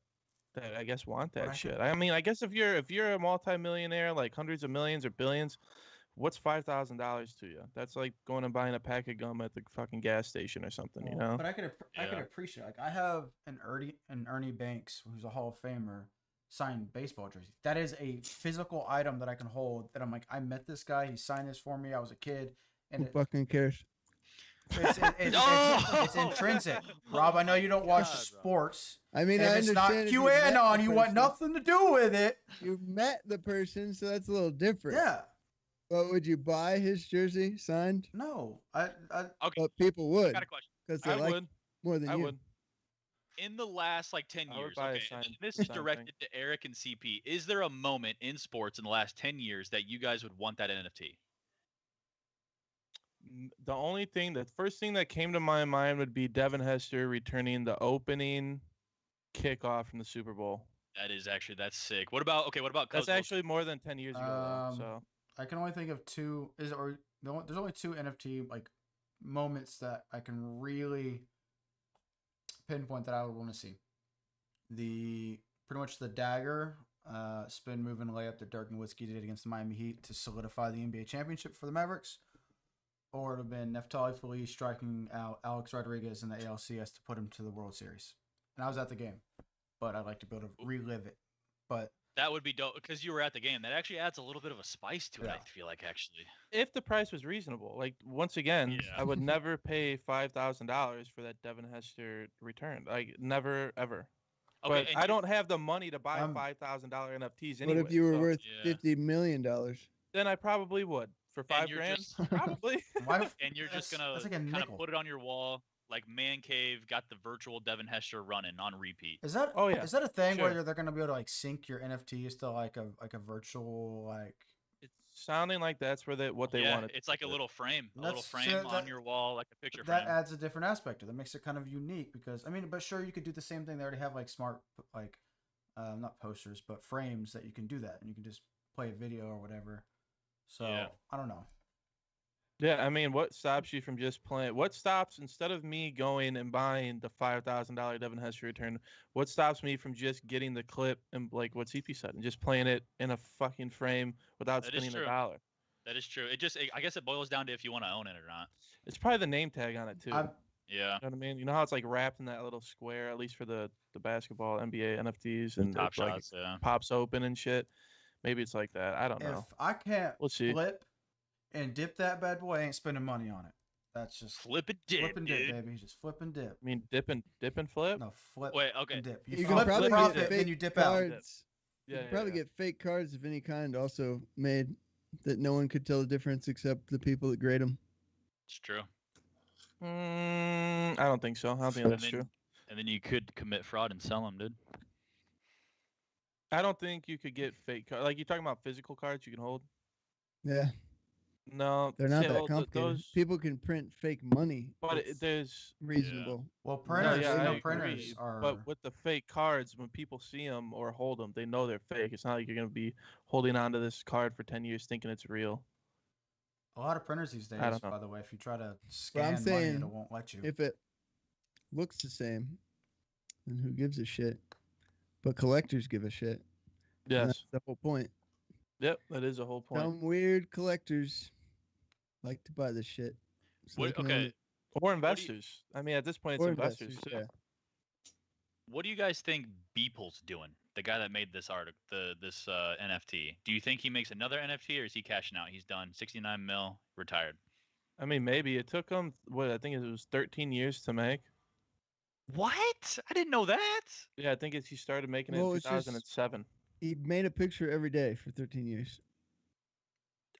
I guess want But that I shit. could- I mean, I guess if you're a multimillionaire, like hundreds of millions or billions, what's $5,000 to you? That's like going and buying a pack of gum at the fucking gas station or something, you know? But I could Yeah. appreciate. Like I have an Ernie Banks, who's a Hall of Famer, signed baseball jersey. That is a physical item that I can hold. That I'm like, I met this guy. He signed this for me. I was a kid, and Who fucking cares? it's intrinsic. Rob, I know you don't watch God, Rob. sports. I mean, And I if it's not understand if you met QAnon, the you want person. nothing to do with it. You met the person, so that's a little different. Yeah. But would you buy his jersey signed? No. Okay, But people I would got a question. because they I like would. more than I you. would. In the last like 10 I would years, buy a okay, and signed- this is signed thing. directed to Eric and CP. Is there a moment in sports in the last 10 years that you guys would want that NFT? The only thing, the first thing that came to my mind would be Devin Hester returning the opening kickoff from the Super Bowl. That's sick. What about That's Kozlov? actually more than 10 years ago. Though, so I can only think of two. There's only two NFT like moments that I can really pinpoint that I would want to see. Pretty much the dagger spin move and layup that Dirk Nowitzki did against the Miami Heat to solidify the NBA championship for the Mavericks, or it would have been Neftali Feliz striking out Alex Rodriguez in the ALCS to put him to the World Series. And I was at the game, but I'd like to be able to relive it. But That would be dope because you were at the game. That actually adds a little bit of a spice to it. Yeah. I feel like actually. if the price was reasonable, like once again, Yeah. I would never pay $5,000 for that Devin Hester return. Like never ever. Okay, But and I you- don't have the money to buy I'm- $5,000 NFTs What anyway. if you were so worth Yeah. $50 million? then I probably would for And you're $5,000. just- Probably. why? and you're just gonna that's like a kind of nickel. put it on your wall, like Man Cave got the virtual Devin Hester running on repeat. Is that Oh, yeah. Is that a thing Sure. where they're gonna be able to like sync your NFTs to like a virtual like? It's sounding like that's what they yeah, wanted. it's like a little frame, That's- so frame on that- your wall, like a picture That frame. adds a different aspect to it. That makes it kind of unique because I mean, but sure you could do the same thing. They already have like smart like not posters but frames that you can do that and you can just play a video or whatever. So Yeah. I don't know. Yeah, I mean, what stops you from just playing? What stops, instead of me going and buying the $5,000 Devin Hester return, what stops me from just getting the clip and like what CP said and just playing it in a fucking frame without That is spending true. $1? That is true. I guess it boils down to if you want to own it or not. It's probably the name tag on it too. I'm, Yeah. You know what I mean? You know how it's like wrapped in that little square, at least for the basketball NBA NFTs, and Top it, like shots. Yeah. pops open and shit. Maybe it's like that. I don't know. if I can't We'll see. flip and dip that bad boy, I ain't spending money on it. That's just Flip it, dip, flip and dip, dude. baby. Just flip and dip. I mean, dip and flip. No, flip Wait, okay. and dip. You You can flip probably the get profit, fake then you dip out. cards. Yeah, You could probably yeah. get fake cards of any kind also made that no one could tell the difference except the people that grade them. It's true. I don't think so. I don't think And that's then, true. and then you could commit fraud and sell them, dude. I don't think you could get fake cards. Like you're talking about physical cards you can hold. Yeah, No, they're not see, that well, complicated. those, People can print fake money. but It's there's reasonable. Well, no, printers, yeah, you I know, agree, printers are. But with the fake cards, when people see them or hold them, they know they're fake. It's not like you're gonna be holding on to this card for 10 years thinking it's real. A lot of printers these days, don't know. by the way, if you try to scan money, saying, it won't let you. If it looks the same, then who gives a shit? But collectors give a shit. And Yes. that's the whole point. Yep. That is a whole point. Some weird collectors like to buy this shit. So they What, can own okay. it. Or do you- investors. I mean, at this point, it's Or investors, too. yeah. What do you guys think Beeple's doing? The guy that made this article, this NFT. Do you think he makes another NFT or is he cashing out? He's done 69 mil, retired. I mean, maybe it took them what I think it was 13 years to make. What? I didn't know that. Yeah, I think he started making it Well, in it's just- 2007. He made a picture every day for 13 years.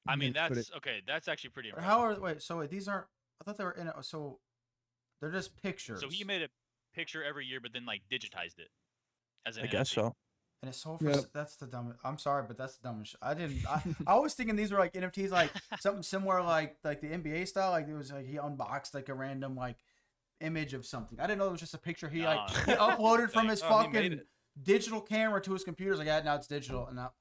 I And mean, then put that's okay. That's actually pretty But impressive. how are wait? So wait, these aren't. I thought they were in it. So they're just pictures. So he made a picture every year, but then like digitized it as an I guess NFT. so. And it's sold for Yep. that's the dumbest. I'm sorry, but that's the dumbest. I didn't. I was thinking these were like NFTs, like something similar, like the NBA style. Like it was like he unboxed like a random like image of something. I didn't know it was just a picture he Nah. he uploaded from his Oh, he made fucking it. digital camera to his computer. Like, yeah, now it's digital, and now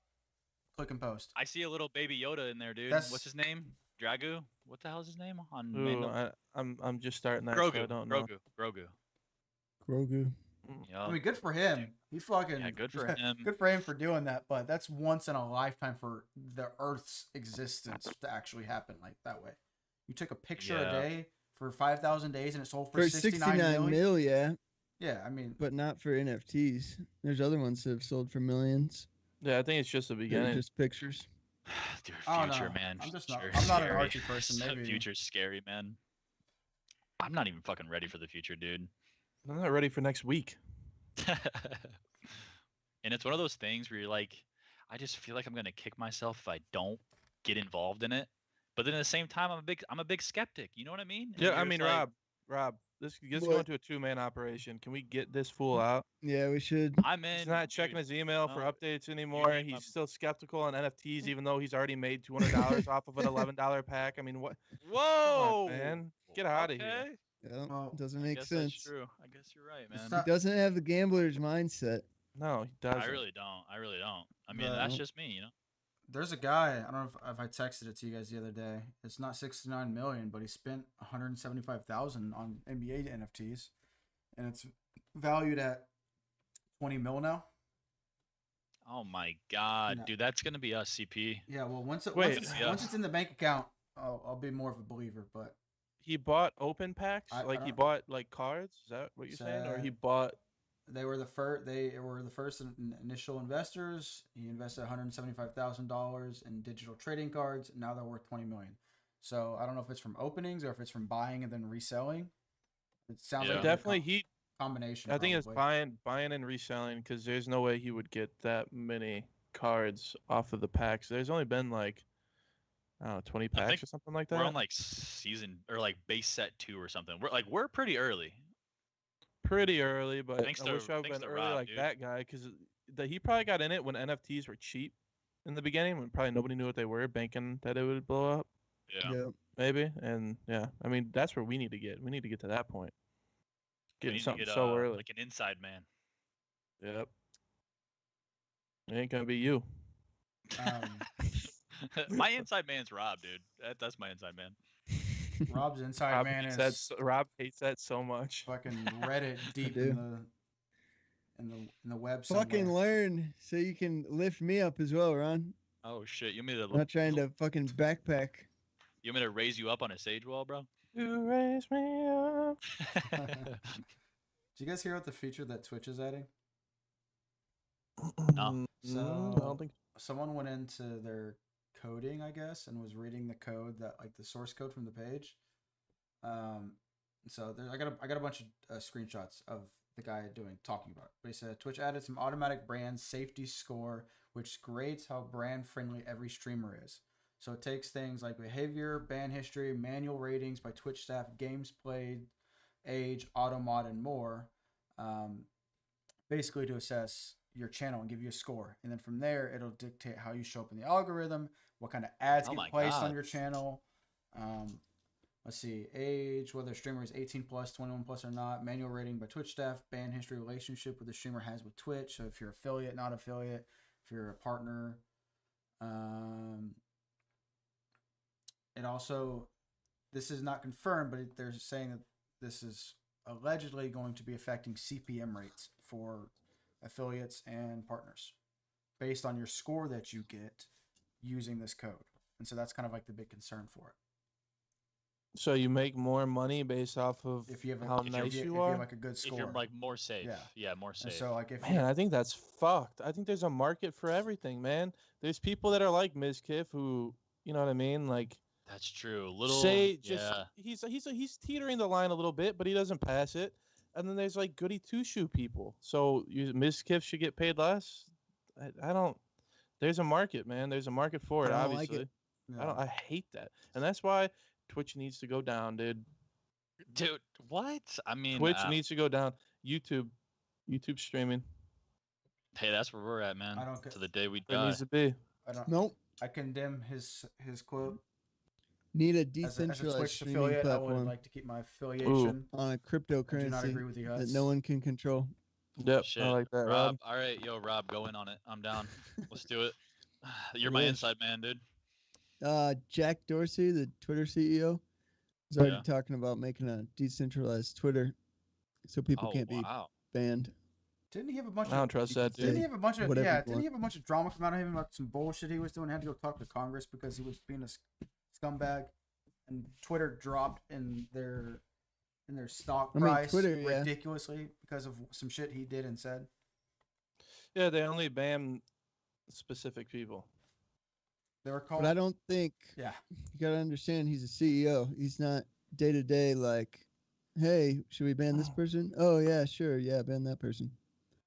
click and post. I see a little baby Yoda in there, dude. That's- What's his name? Dragu? What the hell is his name on Ooh, Mandal- I'm just starting that, so I Grogu. don't know. Grogu. Grogu. I mean, good for him. He fucking Yeah, good for him. good for him for doing that. But that's once in a lifetime for the Earth's existence to actually happen like that way. You took a picture Yeah. a day for 5,000 days and it sold for For 69 69 million. mil, yeah, Yeah, I mean, but not for NFTs. There's other ones that have sold for millions. Yeah, I think it's just the They're beginning. just pictures. Dude, I don't future, know. man. I'm just not- Future I'm not an scary. artsy person, maybe. Future's scary, man. I'm not even fucking ready for the future, dude. I'm not ready for next week. And it's one of those things where you're like, I just feel like I'm gonna kick myself if I don't get involved in it. But then at the same time, I'm a big skeptic. You know what I mean? And Yeah, I you're mean, just like, Rob, this gets What? going to a 2-man operation. Can we get this fool out? Yeah, we should. I'm in. He's not checking dude, his email for no, updates anymore. need my- He's still skeptical on NFTs, even though he's already made $200 off of an $11 pack. I mean, what? Come Whoa, on, man, get out of here. Okay. Yeah, Well, doesn't I make guess sense. that's true. I guess you're right, It's man. not- He doesn't have the gambler's mindset. No, he doesn't. I really don't. I really don't. I mean, The- that's just me, you know. there's a guy. I don't know if I texted it to you guys the other day. It's not 69 million, but he spent 175,000 on NBA NFTs, and it's valued at 20 mil now. Oh my god, No. dude, that's gonna be us, CP. Yeah, well, once Wait. it's in the bank account, I'll be more of a believer. But He bought open packs, I like he don't- bought like cards. Is that what you're saying, or he bought? they were the first. They were the first initial investors. He invested $175,000 in digital trading cards. And now they're worth 20 million. So I don't know if it's from openings or if it's from buying and then reselling. It sounds Yeah. like Definitely, he. combination. I think it's probably. buying and reselling, because there's no way he would get that many cards off of the packs. There's only been like, I don't know, 20 I think packs or something like that. We're on like season or like base set 2 or something. We're pretty early. Pretty early, but Thanks I to- wish I've thanks been to early Rob, like dude. that guy, because he probably got in it when NFTs were cheap in the beginning, when probably nobody knew what they were, banking that it would blow up, Yeah. Yeah. maybe. And yeah, I mean, that's where we need to get. We need to get to that point. We Getting need to something get so early. like an inside man. Yep. It ain't gonna be you. My inside man's Rob, dude. That's my inside man. Rob's inside Rob man hates is that. Rob hates that so much. fucking Reddit deep do. in the web. Fucking somewhere. learn so you can lift me up as well, Ron. Oh shit, you want me I'm to not trying to fucking backpack. you want me to raise you up on a sage wall, bro? You raise me up. Did you guys hear about the feature that Twitch is adding? No. I So- don't think. Someone went into their coding, I guess, and was reading the code that like the source code from the page. So I got a bunch of screenshots of the guy talking about it. But he said Twitch added some automatic brand safety score, which grades how brand friendly every streamer is. So it takes things like behavior, ban history, manual ratings by Twitch staff, games played, age, auto mod, and more. Basically to assess your channel and give you a score, and then from there it'll dictate how you show up in the algorithm, what kind of ads Oh get my placed on God. your channel. Let's see, age, whether a streamer is 18 plus, 21 plus or not, manual rating by Twitch staff, ban history, relationship with the streamer has with Twitch. So if you're affiliate, not affiliate, if you're a partner. It also, this is not confirmed, but they're saying that this is allegedly going to be affecting CPM rates for affiliates and partners based on your score that you get using this code. And so that's kind of like the big concern for it. So you make more money based off of If you have how if nice you, you if are. you have like a good If score. you're like more safe. Yeah. Yeah, more And safe. so like if Man, I think that's fucked. I think there's a market for everything, man. There's people that are like Mizkif who, you know what I mean, like That's true. Little say just yeah. he's teetering the line a little bit, but he doesn't pass it. and then there's like goody two shoe people. So Miskiff should get paid less. I don't. There's a market, man. There's a market for it. I don't like Obviously, it. Yeah. I hate that, and that's why Twitch needs to go down, dude. Dude, what? I mean, Twitch needs to go down. YouTube streaming. hey, that's where we're at, man. I don't ca- To the day we There die. needs to be. I don't. Nope. I condemn his quote. Need a As a decentralized Twitch streaming affiliate, I would platform like to keep my affiliation. on a I do not cryptocurrency agree with you that guys. no one can control. Yep, Shit. I like that, Rob. All right, yo, Rob, go in on it. I'm down. Let's do it. You're my Wish. inside man, dude. Jack Dorsey, the Twitter CEO, is already Yeah. talking about making a decentralized Twitter so people Oh, can't be wow. banned. Didn't he have a bunch I don't of? trust that, Didn't he dude. have a bunch of? Whatever Yeah. you Didn't want. he have a bunch of drama come out of him about some bullshit he was doing? He had to go talk to Congress because he was being a scumbag, and Twitter dropped in their stock I mean, price Twitter, yeah. ridiculously because of some shit he did and said. Yeah, they only ban specific people. They were called. But I don't think Yeah. you gotta understand he's a CEO. He's not day to day like, hey, should we ban this person? Oh yeah, sure, yeah, ban that person.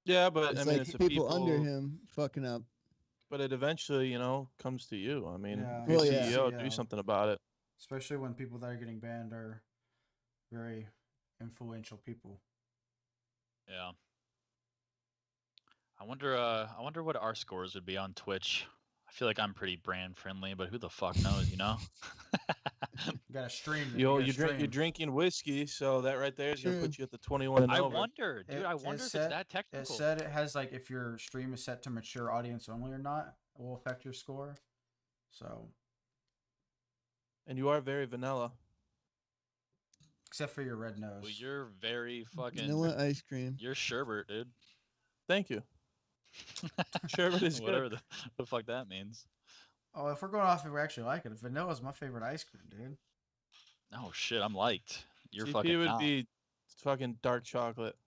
Yeah, but It's I mean, like it's the people under him fucking up. But it eventually, comes to you. I mean, Yeah, if you're Well, yeah. CEO, CEO. do something about it. Especially when people that are getting banned are very influential people. Yeah. I wonder what our scores would be on Twitch. I feel like I'm pretty brand friendly, but who the fuck knows, you know? You gotta stream. You're drinking whiskey, so that right there is gonna put you at the 21 and I over. wonder, dude. I wonder if it's that It technical. said it has like if your stream is set to mature audience only or not, it will affect your score. So, And you are very vanilla. except for your red nose. Well, you're very fucking. Vanilla ice cream. You're sherbet, dude. Thank you. Sherbet is Whatever good. the fuck that means. Oh, if we're going off if we actually like it, vanilla is my favorite ice cream, dude. Oh shit, I'm liked. You're CP fucking would not. be fucking dark chocolate.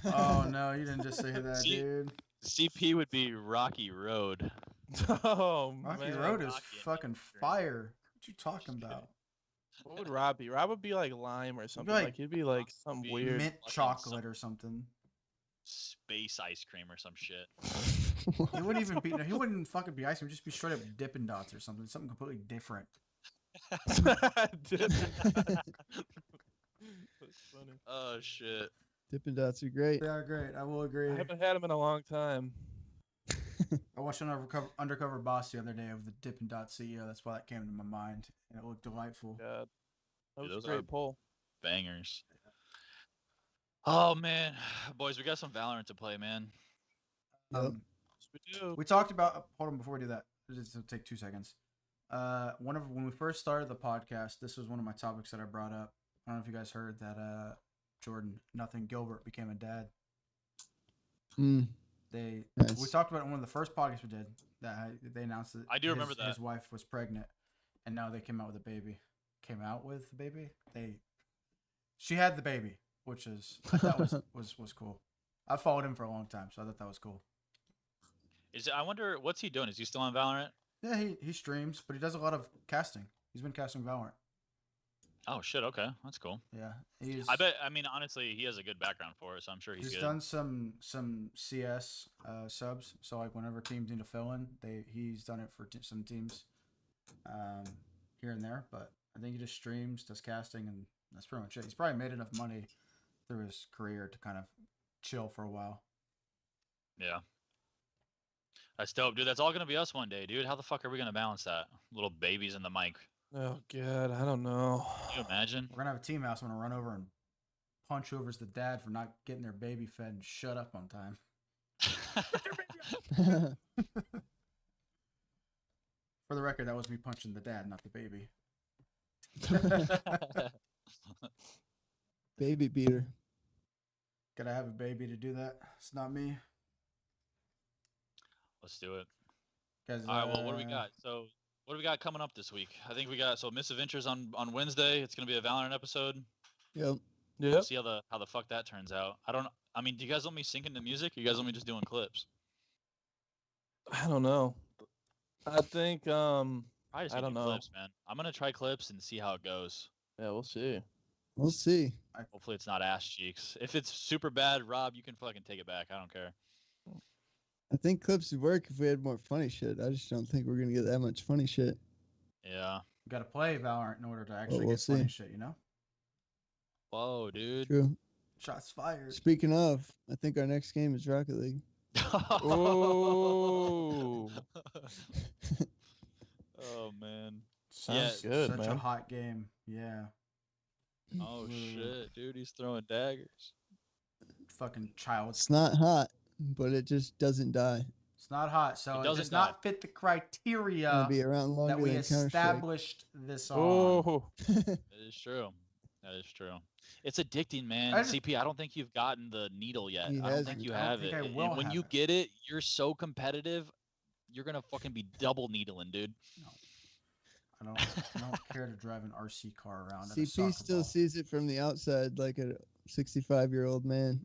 Oh no, you didn't just say that, See- dude. CP would be Rocky Road. Oh Rocky man. Road is Rocky and fucking ice cream. fire. What you talking about? What would Rob be? Rob would be like lime or something. like- Like he'd be like something be weird. Mint fucking chocolate or something. Space ice cream or some shit. He wouldn't even be. He wouldn't fucking be ice cream. He'd just be straight up Dippin' Dots or something. Something completely different. That's funny. Oh shit. Dippin' Dots are great. They are great. I will agree. I haven't had him in a long time. I watched an undercover boss the other day of the Dippin' Dot CEO. That's why that came to my mind, and it looked delightful. God, that Dude, was those a are- great poll. Bangers. Oh man, boys, we got some Valorant to play, man. Yep. Yes, we do. We talked about. Hold on, before we do that, just to take 2 seconds. When we first started the podcast, this was one of my topics that I brought up. I don't know if you guys heard that Jordan Nothing Gilbert became a dad. Mm, We nice. talked about it in one of the first podcasts we did that they announced that I do remember that. his wife was pregnant, and now they came out with a baby. She had the baby, which is I thought was cool. I followed him for a long time, so I thought that was cool. I wonder what's he doing? Is he still on Valorant? Yeah, he streams, but he does a lot of casting. He's been casting Valorant. Oh shit. Okay, that's cool. Yeah, he's. I mean, honestly, he has a good background for it, so I'm sure he's He's good. done some CS subs. So like whenever teams need to fill in, he's done it for some teams here and there. But I think he just streams, does casting, and that's pretty much it. He's probably made enough money through his career to kind of chill for a while. Yeah. That's dope, dude. That's all gonna be us one day, dude. How the fuck are we gonna balance that? Little babies in the mic. Oh God, I don't know. Can you imagine? We're gonna have a team house. I'm gonna run over and punch whoever's the dad for not getting their baby fed and shut up on time. For the record, that was me punching the dad, not the baby. Baby beater. Gotta have a baby to do that. It's not me. Let's do it. 'Cause, All right. Well, what do we got? So, what do we got coming up this week? I think we got Misadventures on Wednesday. It's gonna be a Valorant episode. Yep. We'll Yep. see how the fuck that turns out. I mean, do you guys want me syncing the music? Or you guys want me just doing clips? I don't know. I think I just I don't do know. clips, man. I'm gonna try clips and see how it goes. Yeah, we'll see. We'll see. Hopefully it's not ass cheeks. If it's super bad, Rob, you can fucking take it back. I don't care. I think clips would work if we had more funny shit. I just don't think we're gonna get that much funny shit. Yeah. You got to play Valorant in order to actually we'll get funny see. shit, you know? Whoa, dude. True. Shots fired. Speaking of, I think our next game is Rocket League. Oh, Oh man. Sounds good, such a man. hot game. Yeah. Oh Ooh. shit, dude, he's throwing daggers. Fucking child. It's not hot, but it just doesn't die. It's not hot, so It it, doesn't does not fit the criteria It'll be around that longer we than Counter-Strike. established this on. oh, That is true. That is true. It's addicting, man. I just- CP, I don't think you've gotten the needle yet. He I don't hasn't. think you I don't have think it. I And will when have you it. get it, you're so competitive. You're gonna fucking be double needling, dude. I don't care to drive an RC car around. at a CP soccer still ball. sees it from the outside like a 65-year-old man.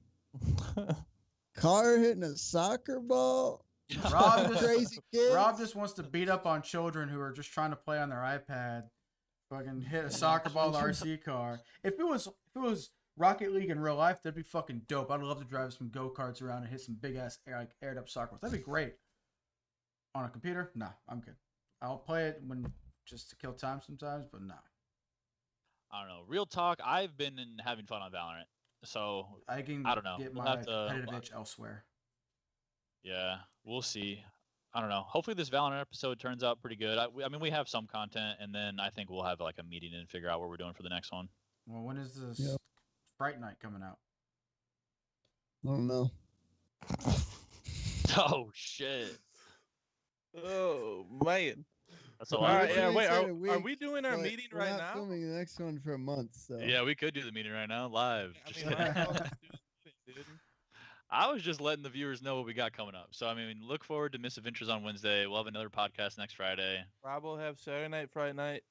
Car hitting a soccer ball? Rob just, Crazy kids? Rob just wants to beat up on children who are just trying to play on their iPad. Fucking hit a soccer ball with an RC car. If it was Rocket League in real life, that'd be fucking dope. I'd love to drive some go-karts around and hit some big ass aired up soccer balls. That'd be great. On a computer? Nah, I'm good. I'll play it when just to kill time sometimes, but nah. I don't know. Real talk, I've been having fun on Valorant. So I can I don't know. get We'll my have to- competitive itch elsewhere. yeah, we'll see. I don't know. Hopefully this Valorant episode turns out pretty good. I mean, we have some content, and then I think we'll have like a meeting and figure out what we're doing for the next one. Well, when is this Yep. Fright Night coming out? I don't know. Oh shit. oh man. That's a All lot. right, of yeah. work. Wait, Said a are week, we doing our but meeting we're right not now? filming the next one for a month, so Yeah, we could do the meeting right now live. I Just mean, kidding. let's do the meeting, dude. I was just letting the viewers know what we got coming up. So I mean, look forward to Misadventures on Wednesday. We'll have another podcast next Friday. Rob will have Saturday night, Friday night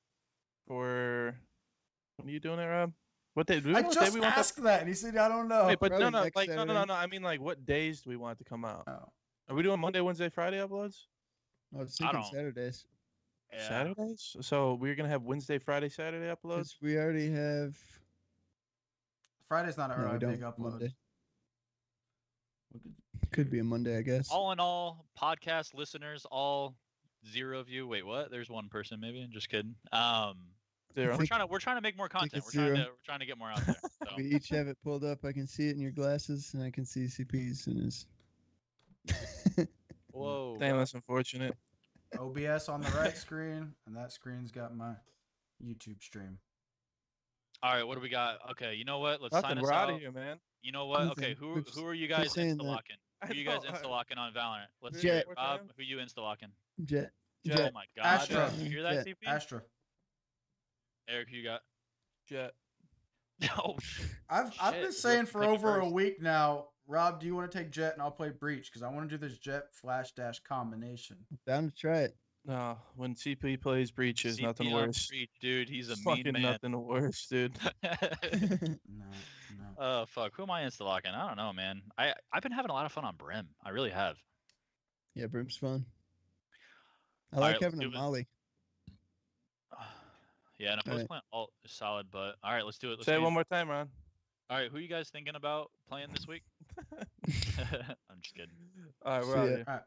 for. When are you doing it, Rob? What day? Do we I know what day just we want that? asked that, and he said, "I don't know." Wait, but no, Probably no, next like no, no, no, Saturday. no. I mean, like, what days do we want it to come out? Oh. Are we doing Monday, Wednesday, Friday uploads? I was I thinking don't- Saturdays. Yeah. Saturdays? So we're gonna have Wednesday, Friday, Saturday uploads. Because we already have. Friday's not a No, really we don't. big upload. Monday. We could- Could be a Monday, I guess. All in all, podcast listeners, all 0 of you. Wait, what? There's one person, maybe. Just kidding. Zero. We're trying to make more content. it's We're zero. trying to get more out there. So. We each have it pulled up. I can see it in your glasses, and I can see CP's in his. Whoa. Damn, that's unfortunate. OBS on the right screen, and that screen's got my YouTube stream. All right, what do we got? Okay, you know what? Let's Nothing. sign us We're out out. of here, man. You know what? Okay, Nothing. who are you guys saying that. insta locking? I Who are you guys know, insta locking on Valorant? Let's Jet. hear it. More Rob, time? who you insta locking? Jet. Jet. Oh my god. Astra. Did you hear that, Jet. CP? Astra. Eric, who you got? Jet. Oh, I've Shit, been saying for pick me over a first. week now, Rob, do you want to take Jet and I'll play Breach? Because I want to do this Jet Flash Dash combination. Down to try it. No, when CP plays Breach is CP nothing on worse. Breach, dude. He's a It's mean fucking man. nothing worse, dude. No. Oh fuck, who am I insta locking? I don't know, man. I've been having a lot of fun on Brim. I really have. Yeah, Brim's fun. I All like right, having a let's do it. Molly. Yeah, and if I was Alright. playing alt is solid, but all right, let's do it. Let's Say it do one more time, Ron. All right, who you guys thinking about playing this week? I'm just kidding. All right, we're See out ya. here. All right.